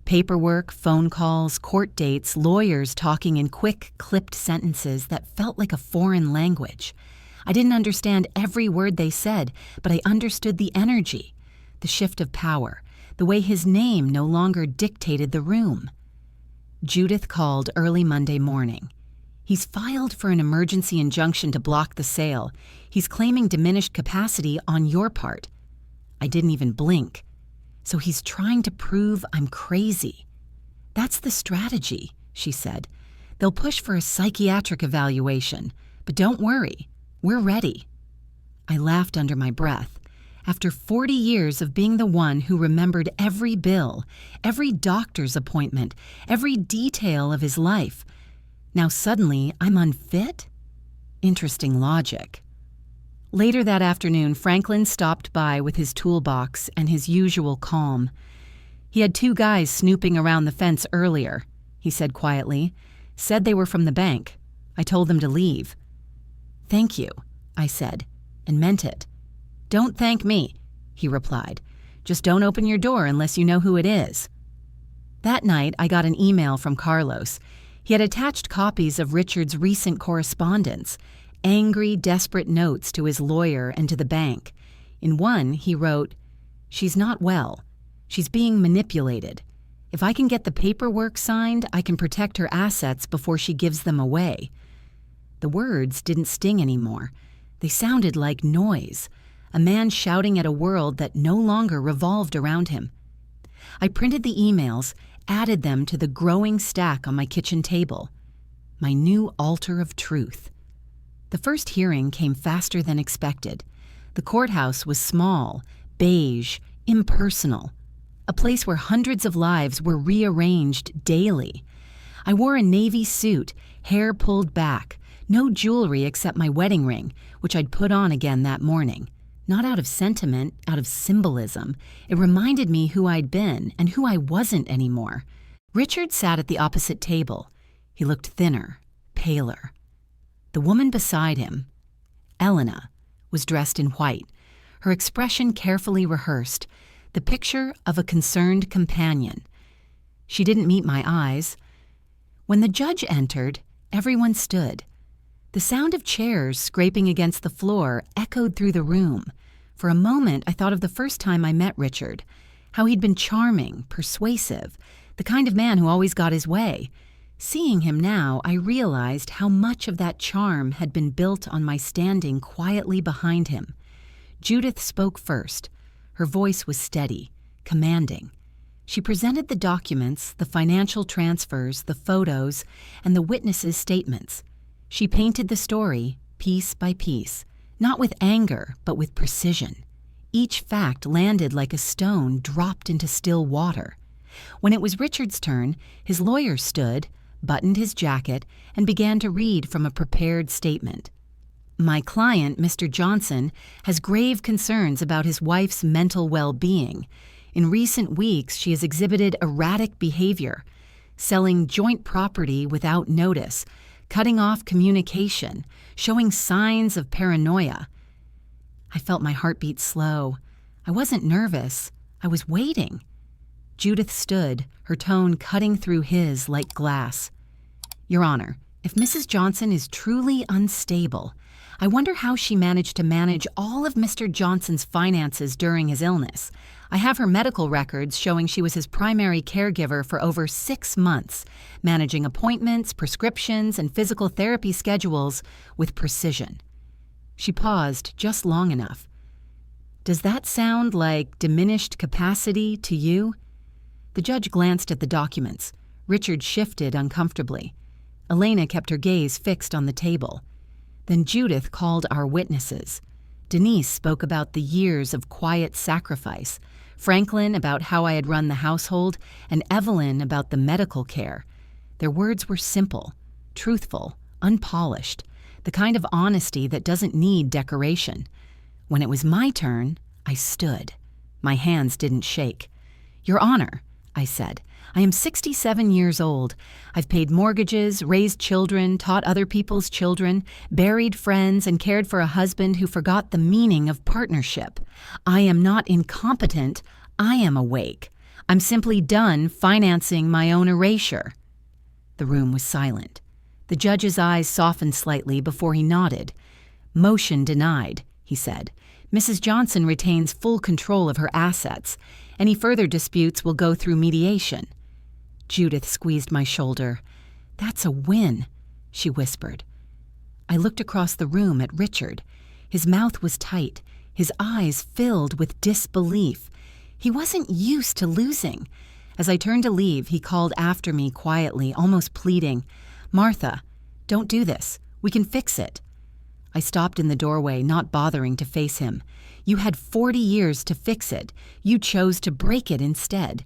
Paperwork, phone calls, court dates, lawyers talking in quick, clipped sentences that felt like a foreign language. I didn't understand every word they said, but I understood the energy, the shift of power, the way his name no longer dictated the room. Judith called early Monday morning. "He's filed for an emergency injunction to block the sale. He's claiming diminished capacity on your part." I didn't even blink. "So he's trying to prove I'm crazy." "That's the strategy," she said. "They'll push for a psychiatric evaluation, but don't worry, we're ready." I laughed under my breath. After 40 years of being the one who remembered every bill, every doctor's appointment, every detail of his life, now suddenly I'm unfit? Interesting logic. Later that afternoon, Franklin stopped by with his toolbox and his usual calm. "He had 2 guys snooping around the fence earlier," he said quietly. "Said they were from the bank. I told them to leave." "Thank you," I said, and meant it. "Don't thank me," he replied. "Just don't open your door unless you know who it is." That night, I got an email from Carlos. He had attached copies of Richard's recent correspondence, angry, desperate notes to his lawyer and to the bank. In one, he wrote, "She's not well. She's being manipulated. If I can get the paperwork signed, I can protect her assets before she gives them away." The words didn't sting anymore. They sounded like noise, a man shouting at a world that no longer revolved around him. I printed the emails, added them to the growing stack on my kitchen table. My new altar of truth. The first hearing came faster than expected. The courthouse was small, beige, impersonal, a place where hundreds of lives were rearranged daily. I wore a navy suit, hair pulled back, no jewelry except my wedding ring, which I'd put on again that morning. Not out of sentiment, out of symbolism. It reminded me who I'd been and who I wasn't anymore. Richard sat at the opposite table. He looked thinner, paler. The woman beside him, Elena, was dressed in white, her expression carefully rehearsed, the picture of a concerned companion. She didn't meet my eyes. When the judge entered, everyone stood. The sound of chairs scraping against the floor echoed through the room. For a moment, I thought of the first time I met Richard, how he'd been charming, persuasive, the kind of man who always got his way. Seeing him now, I realized how much of that charm had been built on my standing quietly behind him. Judith spoke first. Her voice was steady, commanding. She presented the documents, the financial transfers, the photos, and the witnesses' statements. She painted the story, piece by piece, not with anger, but with precision. Each fact landed like a stone dropped into still water. When it was Richard's turn, his lawyer stood, buttoned his jacket, and began to read from a prepared statement. "My client, Mr. Johnson, has grave concerns about his wife's mental well-being. In recent weeks, she has exhibited erratic behavior. selling joint property without notice, cutting off communication, showing signs of paranoia. I felt my heartbeat slow. I wasn't nervous. I was waiting. Judith stood, her tone cutting through his like glass. Your Honor, if Mrs. Johnson is truly unstable, I wonder how she managed to manage all of Mr. Johnson's finances during his illness. I have her medical records showing she was his primary caregiver for over 6 months, managing appointments, prescriptions, and physical therapy schedules with precision. She paused just long enough. Does that sound like diminished capacity to you? The judge glanced at the documents. Richard shifted uncomfortably. Elena kept her gaze fixed on the table. Then Judith called our witnesses. Denise spoke about the years of quiet sacrifice, Franklin about how I had run the household, and Evelyn about the medical care. Their words were simple, truthful, unpolished, the kind of honesty that doesn't need decoration. When it was my turn, I stood. My hands didn't shake. Your Honor, I said, I am 67 years old. I've paid mortgages, raised children, taught other people's children, buried friends, and cared for a husband who forgot the meaning of partnership. I am not incompetent. I am awake. I'm simply done financing my own erasure. The room was silent. The judge's eyes softened slightly before he nodded. Motion denied, he said. Mrs. Johnson retains full control of her assets. Any further disputes will go through mediation. Judith squeezed my shoulder. That's a win, she whispered. I looked across the room at Richard. His mouth was tight, his eyes filled with disbelief. He wasn't used to losing. As I turned to leave, he called after me quietly, almost pleading, Martha, don't do this. We can fix it. I stopped in the doorway, not bothering to face him. You had 40 years to fix it. You chose to break it instead.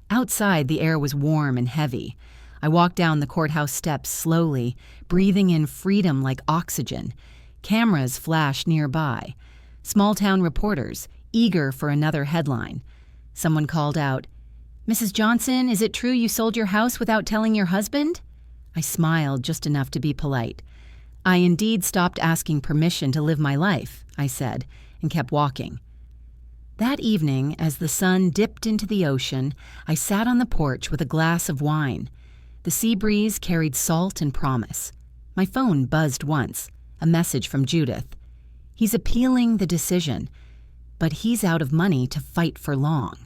Outside, the air was warm and heavy. I walked down the courthouse steps slowly, breathing in freedom like oxygen. Cameras flashed nearby. Small-town reporters, eager for another headline. Someone called out, Mrs. Johnson, is it true you sold your house without telling your husband? I smiled just enough to be polite. I indeed stopped asking permission to live my life, I said, and kept walking. That evening, as the sun dipped into the ocean, I sat on the porch with a glass of wine. The sea breeze carried salt and promise. My phone buzzed once, a message from Judith. He's appealing the decision, but he's out of money to fight for long.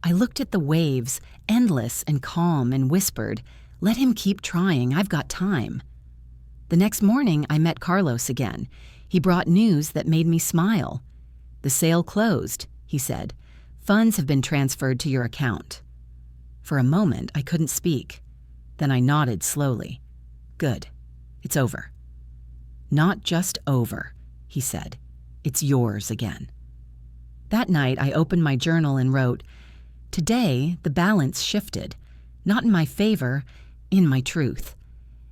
I looked at the waves, endless and calm, and whispered, let him keep trying, I've got time. The next morning, I met Carlos again. He brought news that made me smile. The sale closed, he said. Funds have been transferred to your account. For a moment, I couldn't speak. Then I nodded slowly. Good. It's over. Not just over, he said. It's yours again. That night, I opened my journal and wrote, Today, the balance shifted. Not in my favor, in my truth.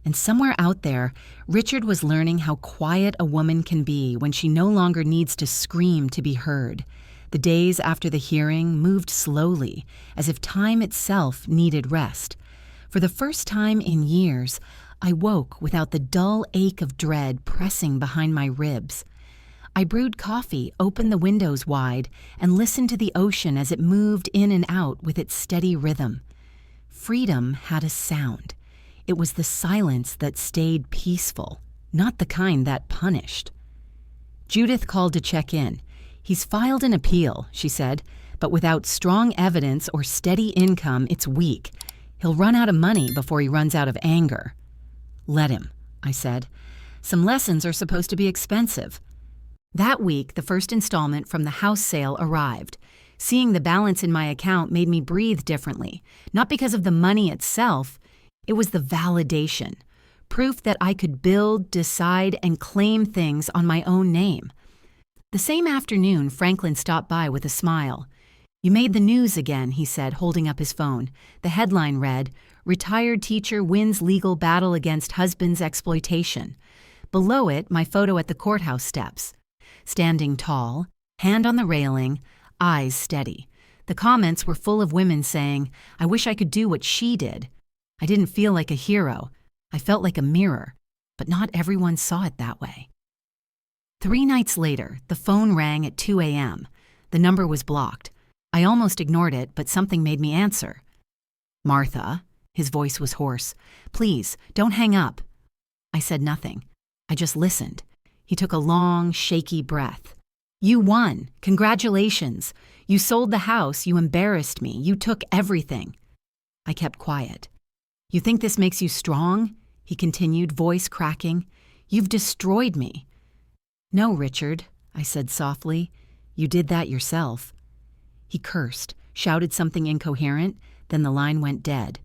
And somewhere out there, Richard was learning how quiet a woman can be when she no longer needs to scream to be heard. The days after the hearing moved slowly, as if time itself needed rest. For the first time in years, I woke without the dull ache of dread pressing behind my ribs. I brewed coffee, opened the windows wide, and listened to the ocean as it moved in and out with its steady rhythm. Freedom had a sound. It was the silence that stayed peaceful, not the kind that punished. Judith called to check in. He's filed an appeal, she said, but without strong evidence or steady income, it's weak. He'll run out of money before he runs out of anger. Let him, I said. Some lessons are supposed to be expensive. That week, the first installment from the house sale arrived. Seeing the balance in my account made me breathe differently, not because of the money itself. It was the validation, proof that I could build, decide, and claim things on my own name. The same afternoon, Franklin stopped by with a smile. You made the news again, he said, holding up his phone. The headline read, Retired Teacher Wins Legal Battle Against Husband's Exploitation. Below it, my photo at the courthouse steps. Standing tall, hand on the railing, eyes steady. The comments were full of women saying, "I wish I could do what she did." I didn't feel like a hero. I felt like a mirror, but not everyone saw it that way. 3 nights later, the phone rang at 2 a.m. The number was blocked. I almost ignored it, but something made me answer. "Martha," his voice was hoarse, "please, don't hang up." I said nothing. I just listened. He took a long, shaky breath. "You won. Congratulations. You sold the house. You embarrassed me. You took everything." I kept quiet. "You think this makes you strong?" he continued, voice cracking. "You've destroyed me." "No, Richard," I said softly. "You did that yourself." He cursed, shouted something incoherent, then the line went dead.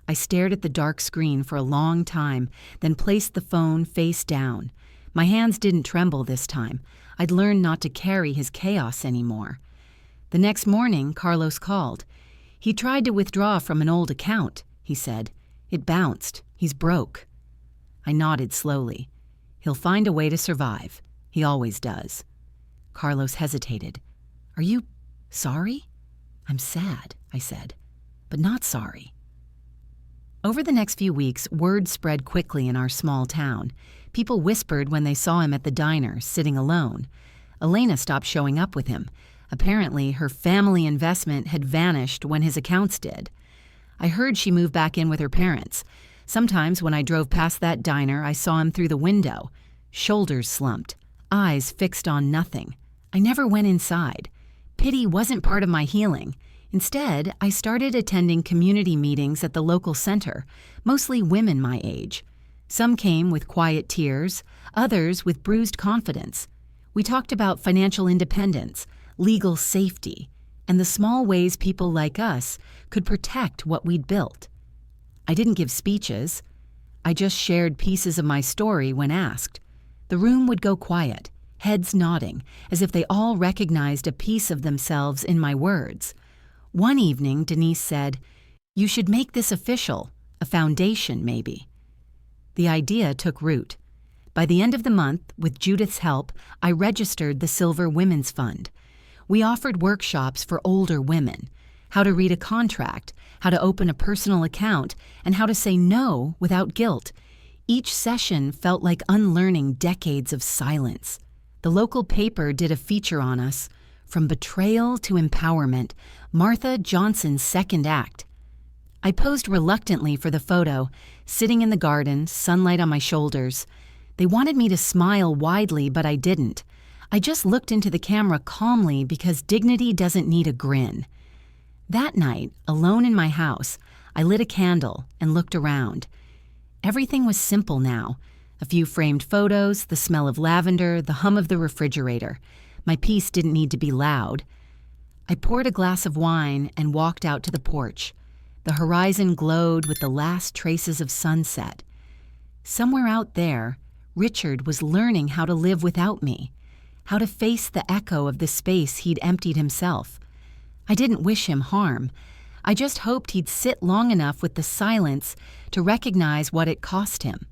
I stared at the dark screen for a long time, then placed the phone face down. My hands didn't tremble this time. I'd learned not to carry his chaos anymore. The next morning, Carlos called. "He tried to withdraw from an old account," he said. "It bounced. He's broke." I nodded slowly. "He'll find a way to survive. He always does." Carlos hesitated. "Are you sorry?" "I'm sad," I said, "but not sorry." Over the next few weeks, word spread quickly in our small town. People whispered when they saw him at the diner, sitting alone. Elena stopped showing up with him. Apparently, her family investment had vanished when his accounts did. I heard she moved back in with her parents. Sometimes when I drove past that diner, I saw him through the window. Shoulders slumped, eyes fixed on nothing. I never went inside. Pity wasn't part of my healing. Instead, I started attending community meetings at the local center, mostly women my age. Some came with quiet tears, others with bruised confidence. We talked about financial independence, legal safety, and the small ways people like us could protect what we'd built. I didn't give speeches. I just shared pieces of my story when asked. The room would go quiet, heads nodding, as if they all recognized a piece of themselves in my words. One evening, Denise said, "You should make this official, a foundation maybe." The idea took root. By the end of the month, with Judith's help, I registered the Silver Women's Fund. We offered workshops for older women, how to read a contract, how to open a personal account, and how to say no without guilt. Each session felt like unlearning decades of silence. The local paper did a feature on us, From Betrayal to Empowerment, Martha Johnson's Second Act. I posed reluctantly for the photo, sitting in the garden, sunlight on my shoulders. They wanted me to smile widely, but I didn't. I just looked into the camera calmly because dignity doesn't need a grin. That night, alone in my house, I lit a candle and looked around. Everything was simple now. A few framed photos, the smell of lavender, the hum of the refrigerator. My piece didn't need to be loud. I poured a glass of wine and walked out to the porch. The horizon glowed with the last traces of sunset. Somewhere out there, Richard was learning how to live without me, how to face the echo of the space he'd emptied himself. I didn't wish him harm. I just hoped he'd sit long enough with the silence to recognize what it cost him.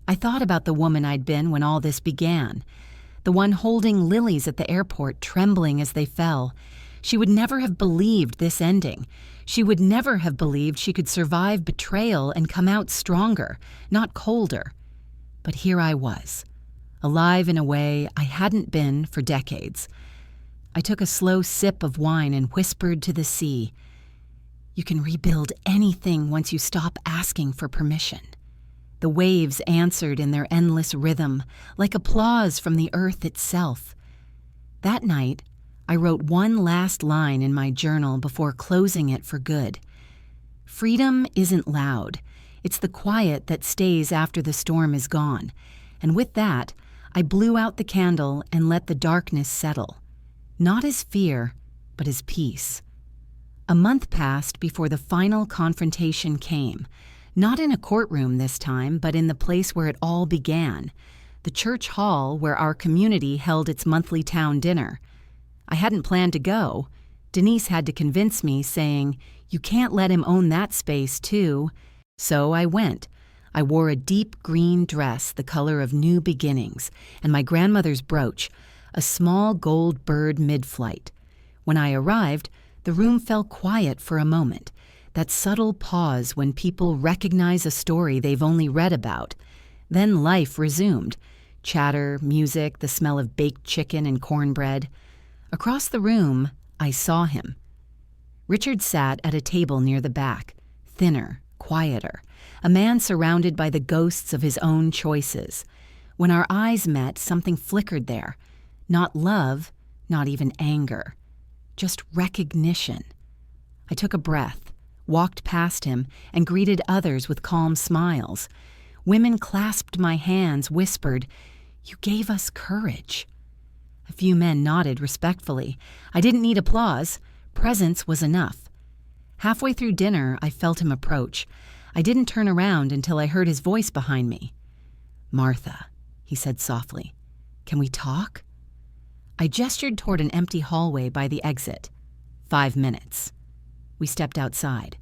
I thought about the woman I'd been when all this began, the one holding lilies at the airport, trembling as they fell. She would never have believed this ending. She would never have believed she could survive betrayal and come out stronger, not colder. But here I was, alive in a way I hadn't been for decades. I took a slow sip of wine and whispered to the sea, "You can rebuild anything once you stop asking for permission." The waves answered in their endless rhythm, like applause from the earth itself. That night, I wrote one last line in my journal before closing it for good. Freedom isn't loud. It's the quiet that stays after the storm is gone. And with that, I blew out the candle and let the darkness settle. Not as fear, but as peace. A month passed before the final confrontation came. Not in a courtroom this time, but in the place where it all began, the church hall where our community held its monthly town dinner. I hadn't planned to go. Denise had to convince me, saying, "You can't let him own that space, too." So I went. I wore a deep green dress, the color of new beginnings, and my grandmother's brooch, a small gold bird mid-flight. When I arrived, The room fell quiet for a moment, that subtle pause when people recognize a story they've only read about. Then life resumed. Chatter, music, the smell of baked chicken and cornbread. Across the room, I saw him. Richard sat at a table near the back, thinner, quieter, a man surrounded by the ghosts of his own choices. When our eyes met, something flickered there. Not love, not even anger. Just recognition. I took a breath, walked past him, and greeted others with calm smiles. Women clasped my hands, whispered, "You gave us courage." A few men nodded respectfully. I didn't need applause. Presence was enough. Halfway through dinner, I felt him approach. I didn't turn around until I heard his voice behind me. "Martha," he said softly, "can we talk?" I gestured toward an empty hallway by the exit. 5 minutes. We stepped outside.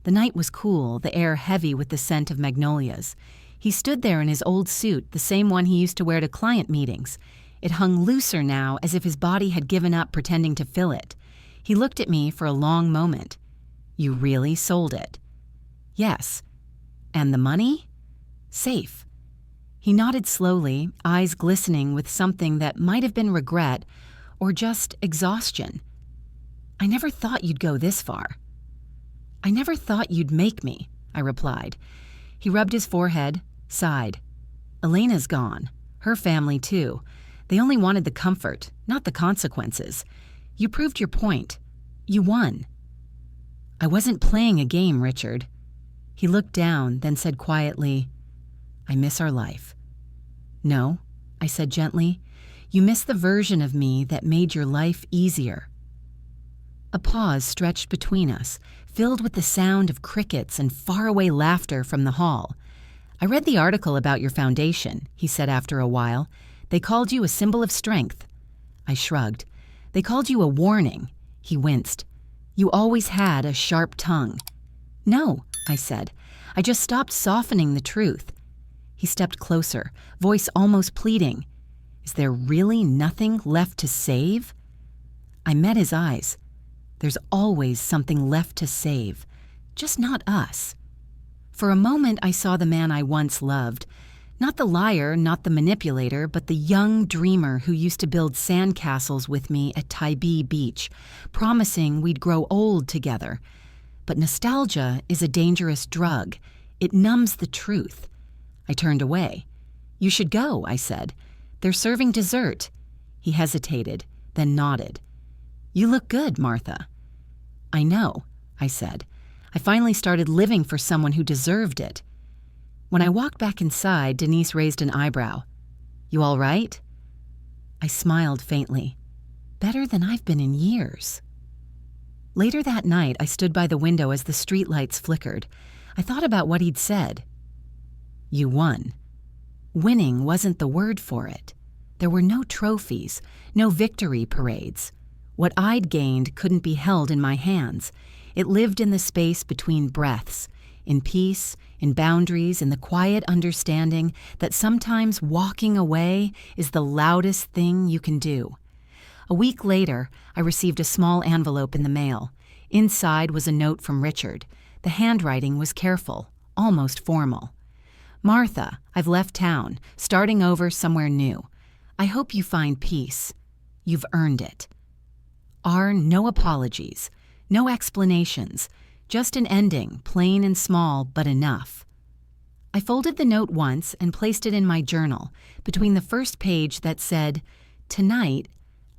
The night was cool, the air heavy with the scent of magnolias. He stood there in his old suit, the same one he used to wear to client meetings. It hung looser now, as if his body had given up pretending to fill it. He looked at me for a long moment. "You really sold it?" "Yes." "And the money?" "Safe." He nodded slowly, eyes glistening with something that might have been regret or just exhaustion. "I never thought you'd go this far." "I never thought you'd make me," I replied. He rubbed his forehead, sighed. "Elena's gone. Her family, too. They only wanted the comfort, not the consequences. You proved your point. You won." "I wasn't playing a game, Richard." He looked down, then said quietly, "I miss our life." "No," I said gently. "You miss the version of me that made your life easier." A pause stretched between us, filled with the sound of crickets and faraway laughter from the hall. "I read the article about your foundation," he said after a while. "They called you a symbol of strength." I shrugged. "They called you a warning." He winced. "You always had a sharp tongue." "No," I said. "I just stopped softening the truth." He stepped closer, voice almost pleading. "Is there really nothing left to save?" I met his eyes. There's always something left to save, just not us. For a moment I saw the man I once loved. Not the liar, not the manipulator, but the young dreamer who used to build sandcastles with me at Tybee Beach, promising we'd grow old together. But nostalgia is a dangerous drug. It numbs the truth. I turned away. "You should go," I said. "They're serving dessert." He hesitated, then nodded. "You look good, Martha." "I know," I said. "I finally started living for someone who deserved it." When I walked back inside, Denise raised an eyebrow. "You all right?" I smiled faintly. "Better than I've been in years." Later that night, I stood by the window as the streetlights flickered. I thought about what he'd said. "You won." Winning wasn't the word for it. There were no trophies, no victory parades. What I'd gained couldn't be held in my hands. It lived in the space between breaths, in peace, in boundaries, in the quiet understanding that sometimes walking away is the loudest thing you can do. A week later, I received a small envelope in the mail. Inside was a note from Richard. The handwriting was careful, almost formal. "Martha, I've left town, starting over somewhere new. I hope you find peace. You've earned it." No apologies, no explanations, just an ending, plain and small, but enough. I folded the note once and placed it in my journal, between the first page that said, "Tonight,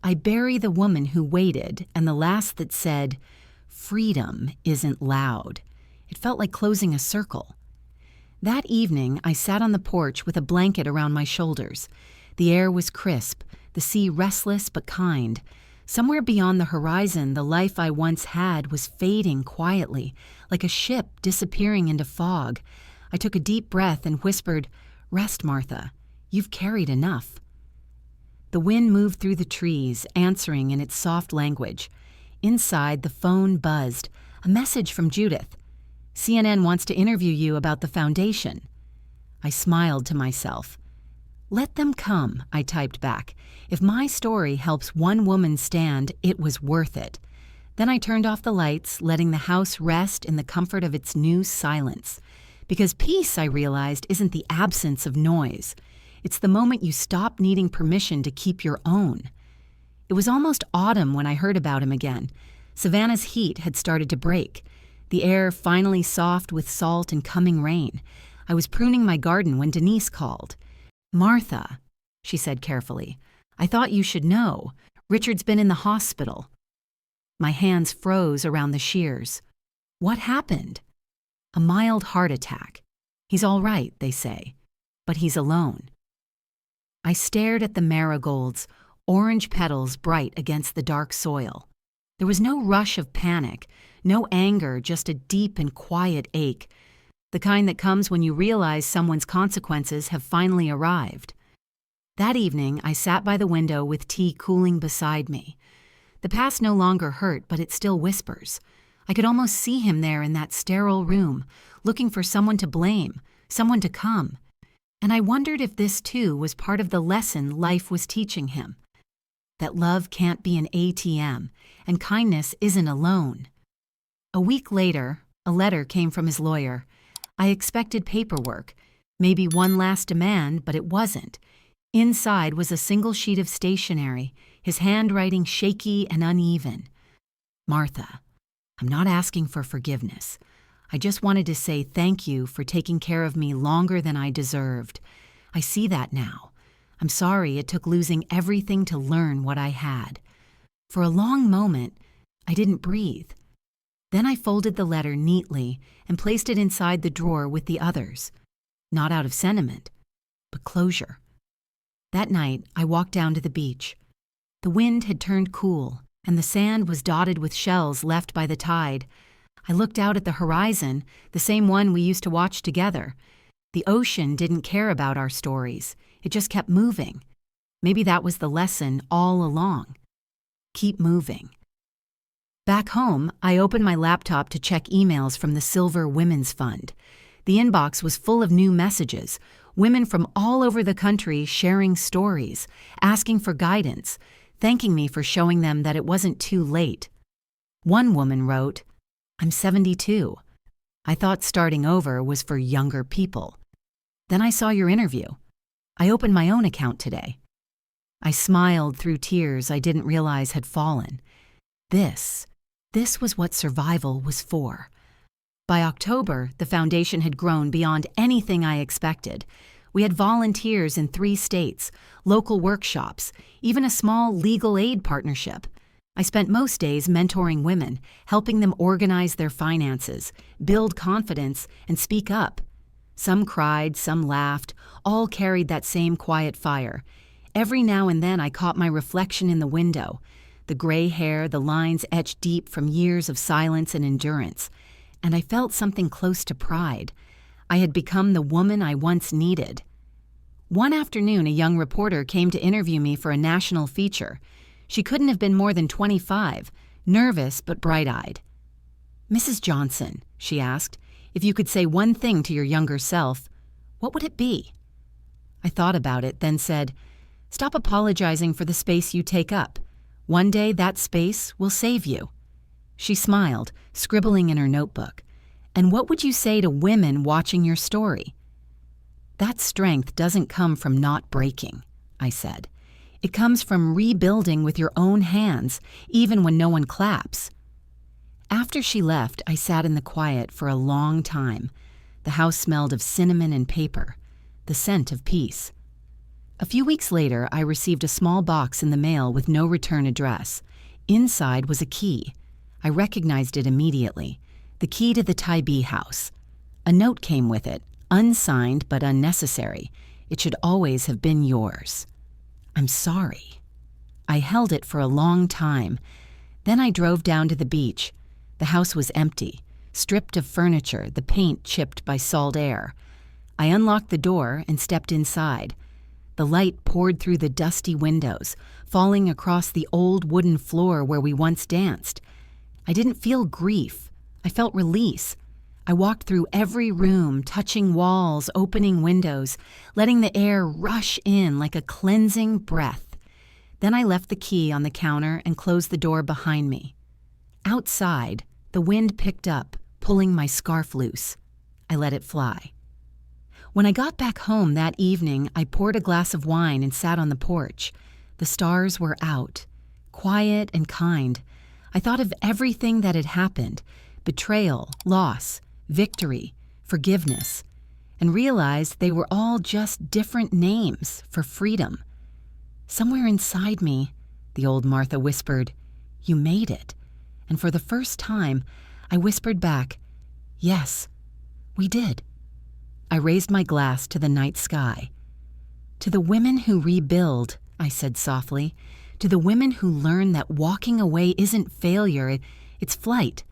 I bury the woman who waited," and the last that said, "Freedom isn't loud." It felt like closing a circle. That evening, I sat on the porch with a blanket around my shoulders. The air was crisp, the sea restless but kind. Somewhere beyond the horizon, the life I once had was fading quietly, like a ship disappearing into fog. I took a deep breath and whispered, "Rest, Martha. You've carried enough." The wind moved through the trees, answering in its soft language. Inside, the phone buzzed. A message from Judith. "CNN wants to interview you about the foundation." I smiled to myself. "Let them come," I typed back. "If my story helps one woman stand, it was worth it." Then I turned off the lights, letting the house rest in the comfort of its new silence. Because peace, I realized, isn't the absence of noise. It's the moment you stop needing permission to keep your own. It was almost autumn when I heard about him again. Savannah's heat had started to break. The air finally soft with salt and coming rain. I was pruning my garden when Denise called. "Martha," she said carefully, "I thought you should know. Richard's been in the hospital." My hands froze around the shears. "What happened?" "A mild heart attack. He's all right, they say. But he's alone." I stared at the marigolds, orange petals bright against the dark soil. There was no rush of panic, no anger, just a deep and quiet ache, the kind that comes when you realize someone's consequences have finally arrived. That evening, I sat by the window with tea cooling beside me. The past no longer hurt, but it still whispers. I could almost see him there in that sterile room, looking for someone to blame, someone to come. And I wondered if this, too, was part of the lesson life was teaching him. That love can't be an ATM, and kindness isn't a loan. A week later, a letter came from his lawyer. I expected paperwork, maybe one last demand, but it wasn't. Inside was a single sheet of stationery, his handwriting shaky and uneven. "Martha, I'm not asking for forgiveness. I just wanted to say thank you for taking care of me longer than I deserved. I see that now. I'm sorry it took losing everything to learn what I had." For a long moment, I didn't breathe. Then I folded the letter neatly and placed it inside the drawer with the others. Not out of sentiment, but closure. That night, I walked down to the beach. The wind had turned cool, and the sand was dotted with shells left by the tide. I looked out at the horizon, the same one we used to watch together. The ocean didn't care about our stories. It just kept moving. Maybe that was the lesson all along. Keep moving. Back home, I opened my laptop to check emails from the Silver Women's Fund. The inbox was full of new messages, women from all over the country sharing stories, asking for guidance, thanking me for showing them that it wasn't too late. One woman wrote, "I'm 72. I thought starting over was for younger people. Then I saw your interview. I opened my own account today." I smiled through tears I didn't realize had fallen. This was what survival was for. By October, the foundation had grown beyond anything I expected. We had volunteers in 3 states, local workshops, even a small legal aid partnership. I spent most days mentoring women, helping them organize their finances, build confidence, and speak up. Some cried, some laughed, all carried that same quiet fire. Every now and then I caught my reflection in the window, the gray hair, the lines etched deep from years of silence and endurance. And I felt something close to pride. I had become the woman I once needed. One afternoon, a young reporter came to interview me for a national feature. She couldn't have been more than 25, nervous but bright-eyed. "Mrs. Johnson," she asked, "if you could say one thing to your younger self, what would it be?" I thought about it, then said, "Stop apologizing for the space you take up. One day that space will save you." She smiled, scribbling in her notebook. "And what would you say to women watching your story?" "That strength doesn't come from not breaking," I said. "It comes from rebuilding with your own hands, even when no one claps." After she left, I sat in the quiet for a long time. The house smelled of cinnamon and paper, the scent of peace. A few weeks later, I received a small box in the mail with no return address. Inside was a key. I recognized it immediately, the key to the Tybee house. A note came with it, unsigned but unnecessary. It should always have been yours. "I'm sorry." I held it for a long time. Then I drove down to the beach. The house was empty, stripped of furniture, the paint chipped by salt air. I unlocked the door and stepped inside. The light poured through the dusty windows, falling across the old wooden floor where we once danced. I didn't feel grief. I felt release. I walked through every room, touching walls, opening windows, letting the air rush in like a cleansing breath. Then I left the key on the counter and closed the door behind me. Outside, the wind picked up, pulling my scarf loose. I let it fly. When I got back home that evening, I poured a glass of wine and sat on the porch. The stars were out, quiet and kind. I thought of everything that had happened: betrayal, loss, victory, forgiveness, and realized they were all just different names for freedom. Somewhere inside me, the old Martha whispered, "You made it." And for the first time, I whispered back, "Yes, we did." I raised my glass to the night sky. "To the women who rebuild," I said softly, "to the women who learn that walking away isn't failure, it's flight."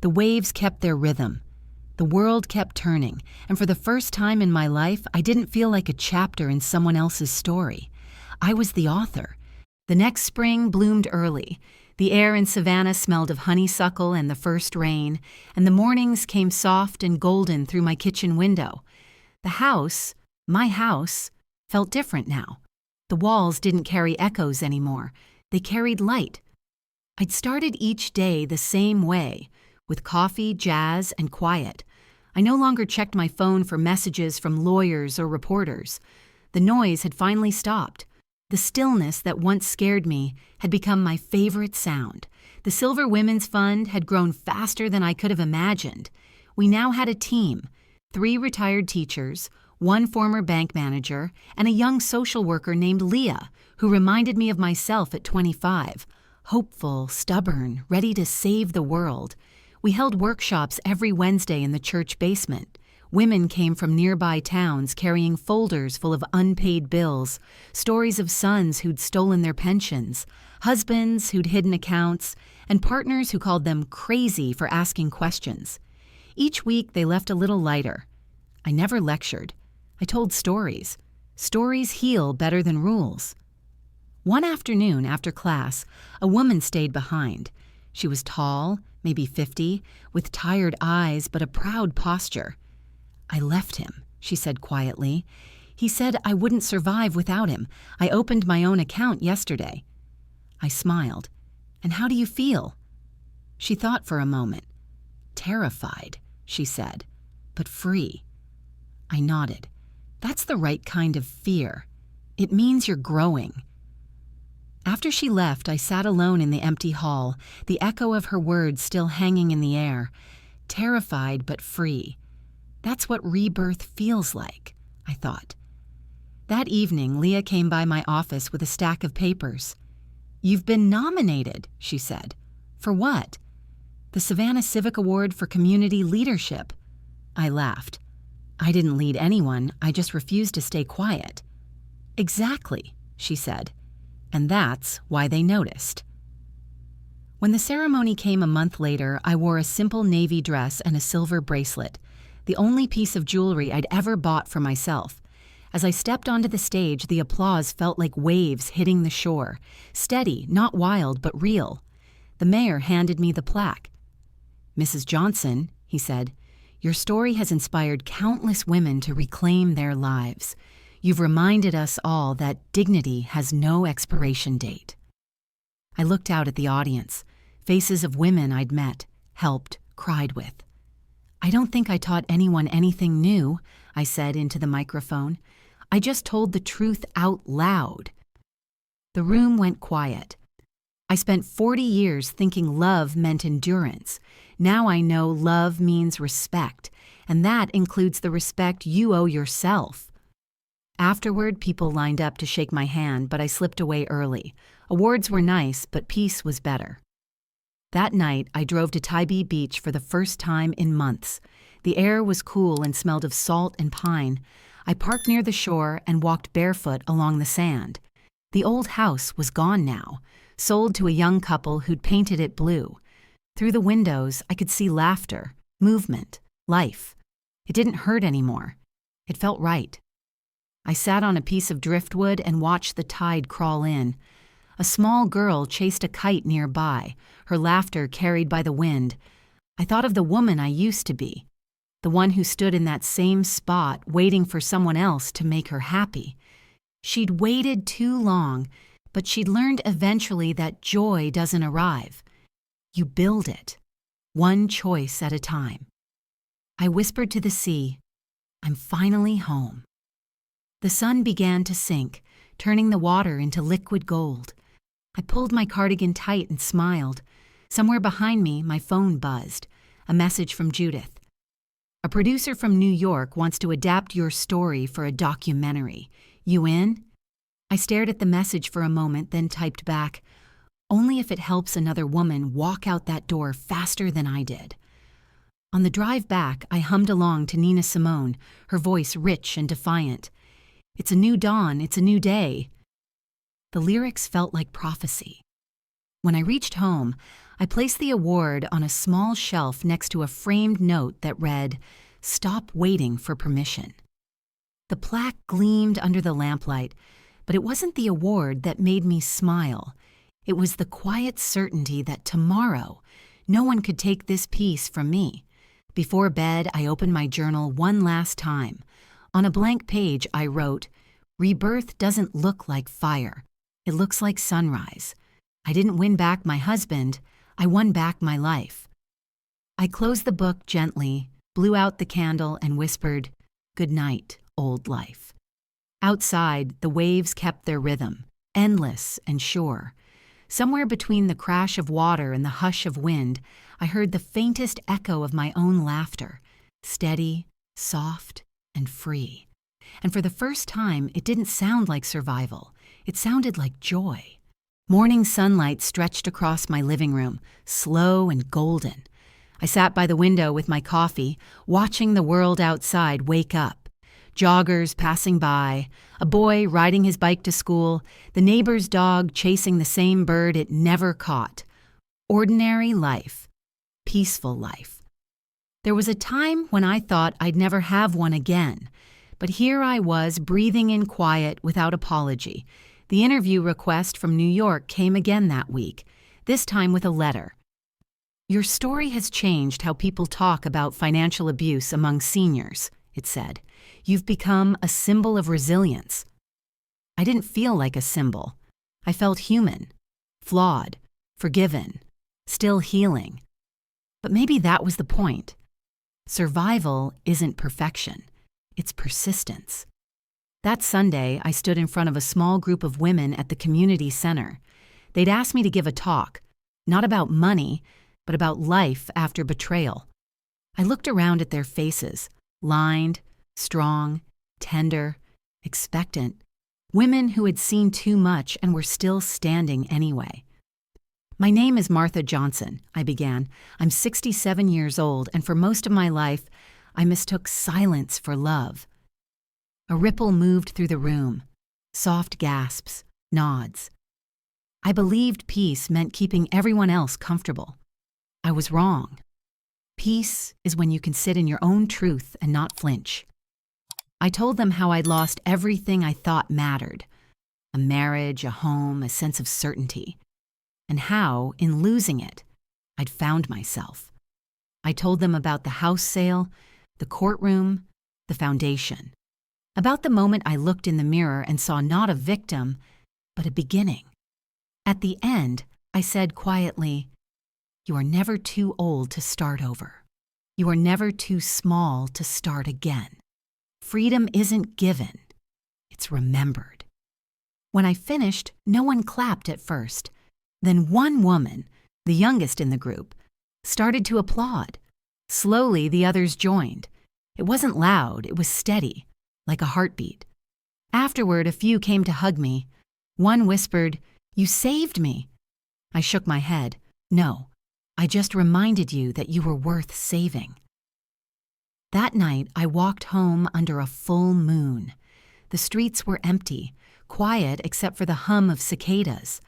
The waves kept their rhythm. The world kept turning, and for the first time in my life, I didn't feel like a chapter in someone else's story. I was the author. The next spring bloomed early. The air in Savannah smelled of honeysuckle and the first rain, and the mornings came soft and golden through my kitchen window. The house, my house, felt different now. The walls didn't carry echoes anymore. They carried light. I'd started each day the same way, with coffee, jazz, and quiet. I no longer checked my phone for messages from lawyers or reporters. The noise had finally stopped. The stillness that once scared me had become my favorite sound. The Silver Women's Fund had grown faster than I could have imagined. We now had a team: 3 retired teachers, 1 former bank manager, and a young social worker named Leah, who reminded me of myself at 25, hopeful, stubborn, ready to save the world. We held workshops every Wednesday in the church basement. Women came from nearby towns carrying folders full of unpaid bills, stories of sons who'd stolen their pensions, husbands who'd hidden accounts, and partners who called them crazy for asking questions. Each week they left a little lighter. I never lectured. I told stories. Stories heal better than rules. One afternoon after class, a woman stayed behind. She was tall, maybe 50, with tired eyes but a proud posture. "I left him," she said quietly. "He said I wouldn't survive without him. I opened my own account yesterday." I smiled. "And how do you feel?" She thought for a moment. "Terrified," she said, "but free." I nodded. "That's the right kind of fear. It means you're growing." After she left, I sat alone in the empty hall, the echo of her words still hanging in the air. Terrified but free. That's what rebirth feels like, I thought. That evening, Leah came by my office with a stack of papers. "You've been nominated," she said. "For what?" "The Savannah Civic Award for Community Leadership." I laughed. "I didn't lead anyone, I just refused to stay quiet." "Exactly," she said. "And that's why they noticed." When the ceremony came a month later, I wore a simple navy dress and a silver bracelet, the only piece of jewelry I'd ever bought for myself. As I stepped onto the stage, the applause felt like waves hitting the shore, steady, not wild, but real. The mayor handed me the plaque. "Mrs. Johnson," he said, "your story has inspired countless women to reclaim their lives. You've reminded us all that dignity has no expiration date." I looked out at the audience, faces of women I'd met, helped, cried with. "I don't think I taught anyone anything new," I said into the microphone. "I just told the truth out loud." The room went quiet. I spent 40 years thinking love meant endurance. Now I know love means respect, and that includes the respect you owe yourself. Afterward, people lined up to shake my hand, but I slipped away early. Awards were nice, but peace was better. That night, I drove to Tybee Beach for the first time in months. The air was cool and smelled of salt and pine. I parked near the shore and walked barefoot along the sand. The old house was gone now, sold to a young couple who'd painted it blue. Through the windows, I could see laughter, movement, life. It didn't hurt anymore. It felt right. I sat on a piece of driftwood and watched the tide crawl in. A small girl chased a kite nearby, her laughter carried by the wind. I thought of the woman I used to be, the one who stood in that same spot waiting for someone else to make her happy. She'd waited too long, but she'd learned eventually that joy doesn't arrive. You build it, one choice at a time. I whispered to the sea, I'm finally home. The sun began to sink, turning the water into liquid gold. I pulled my cardigan tight and smiled. Somewhere behind me, my phone buzzed. A message from Judith. A producer from New York wants to adapt your story for a documentary. You in? I stared at the message for a moment, then typed back, only if it helps another woman walk out that door faster than I did. On the drive back, I hummed along to Nina Simone, her voice rich and defiant. It's a new dawn, it's a new day. The lyrics felt like prophecy. When I reached home, I placed the award on a small shelf next to a framed note that read, Stop waiting for permission. The plaque gleamed under the lamplight, but it wasn't the award that made me smile. It was the quiet certainty that tomorrow, no one could take this piece from me. Before bed, I opened my journal one last time. On a blank page, I wrote, Rebirth doesn't look like fire. It looks like sunrise. I didn't win back my husband. I won back my life. I closed the book gently, blew out the candle, and whispered, Good night, old life. Outside, the waves kept their rhythm, endless and sure. Somewhere between the crash of water and the hush of wind, I heard the faintest echo of my own laughter, steady, soft, and free. And for the first time, it didn't sound like survival. It sounded like joy. Morning sunlight stretched across my living room, slow and golden. I sat by the window with my coffee, watching the world outside wake up. Joggers passing by, a boy riding his bike to school, the neighbor's dog chasing the same bird it never caught. Ordinary life. Peaceful life. There was a time when I thought I'd never have one again, but here I was breathing in quiet without apology. The interview request from New York came again that week, this time with a letter. Your story has changed how people talk about financial abuse among seniors, it said. You've become a symbol of resilience. I didn't feel like a symbol. I felt human, flawed, forgiven, still healing. But maybe that was the point. Survival isn't perfection. It's persistence. That Sunday, I stood in front of a small group of women at the community center. They'd asked me to give a talk, not about money, but about life after betrayal. I looked around at their faces, lined, strong, tender, expectant, women who had seen too much and were still standing anyway. My name is Martha Johnson, I began. I'm 67 years old, and for most of my life, I mistook silence for love. A ripple moved through the room, soft gasps, nods. I believed peace meant keeping everyone else comfortable. I was wrong. Peace is when you can sit in your own truth and not flinch. I told them how I'd lost everything I thought mattered, a marriage, a home, a sense of certainty, and how, in losing it, I'd found myself. I told them about the house sale, the courtroom, the foundation, about the moment I looked in the mirror and saw not a victim, but a beginning. At the end, I said quietly, You are never too old to start over. You are never too small to start again. Freedom isn't given, it's remembered. When I finished, no one clapped at first. Then one woman, the youngest in the group, started to applaud. Slowly, the others joined. It wasn't loud, it was steady, like a heartbeat. Afterward, a few came to hug me. One whispered, You saved me. I shook my head. No, I just reminded you that you were worth saving. That night, I walked home under a full moon. The streets were empty, quiet except for the hum of cicadas.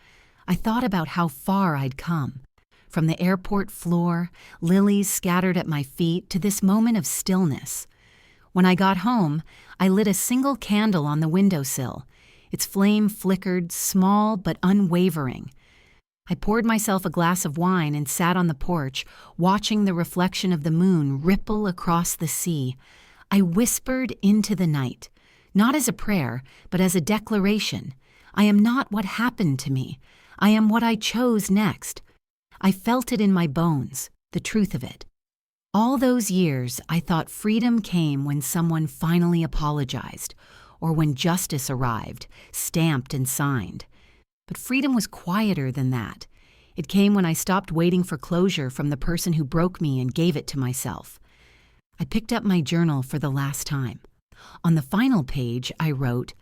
I thought about how far I'd come. From the airport floor, lilies scattered at my feet, to this moment of stillness. When I got home, I lit a single candle on the windowsill. Its flame flickered, small but unwavering. I poured myself a glass of wine and sat on the porch, watching the reflection of the moon ripple across the sea. I whispered into the night, not as a prayer, but as a declaration. I am not what happened to me. I am what I chose next. I felt it in my bones, the truth of it. All those years, I thought freedom came when someone finally apologized, or when justice arrived, stamped and signed. But freedom was quieter than that. It came when I stopped waiting for closure from the person who broke me and gave it to myself. I picked up my journal for the last time. On the final page, I wrote,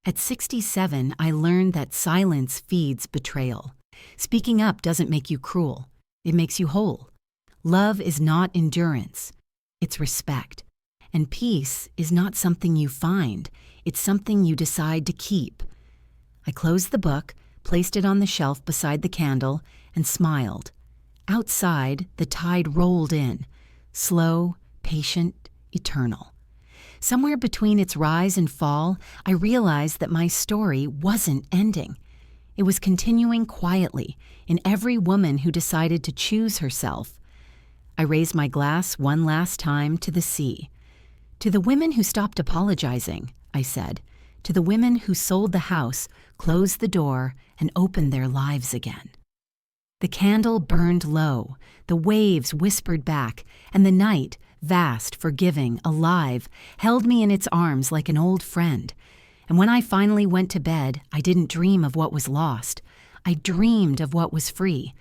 "At 67, I learned that silence feeds betrayal. Speaking up doesn't make you cruel. It makes you whole. Love is not endurance. It's respect. And peace is not something you find. It's something you decide to keep." I closed the book, placed it on the shelf beside the candle, and smiled. Outside, the tide rolled in, slow, patient, eternal. Somewhere between its rise and fall, I realized that my story wasn't ending. It was continuing quietly in every woman who decided to choose herself. I raised my glass one last time to the sea. To the women who stopped apologizing, I said. To the women who sold the house, closed the door, and opened their lives again. The candle burned low, the waves whispered back, and the night, vast, forgiving, alive, held me in its arms like an old friend. And when I finally went to bed, I didn't dream of what was lost. I dreamed of what was free,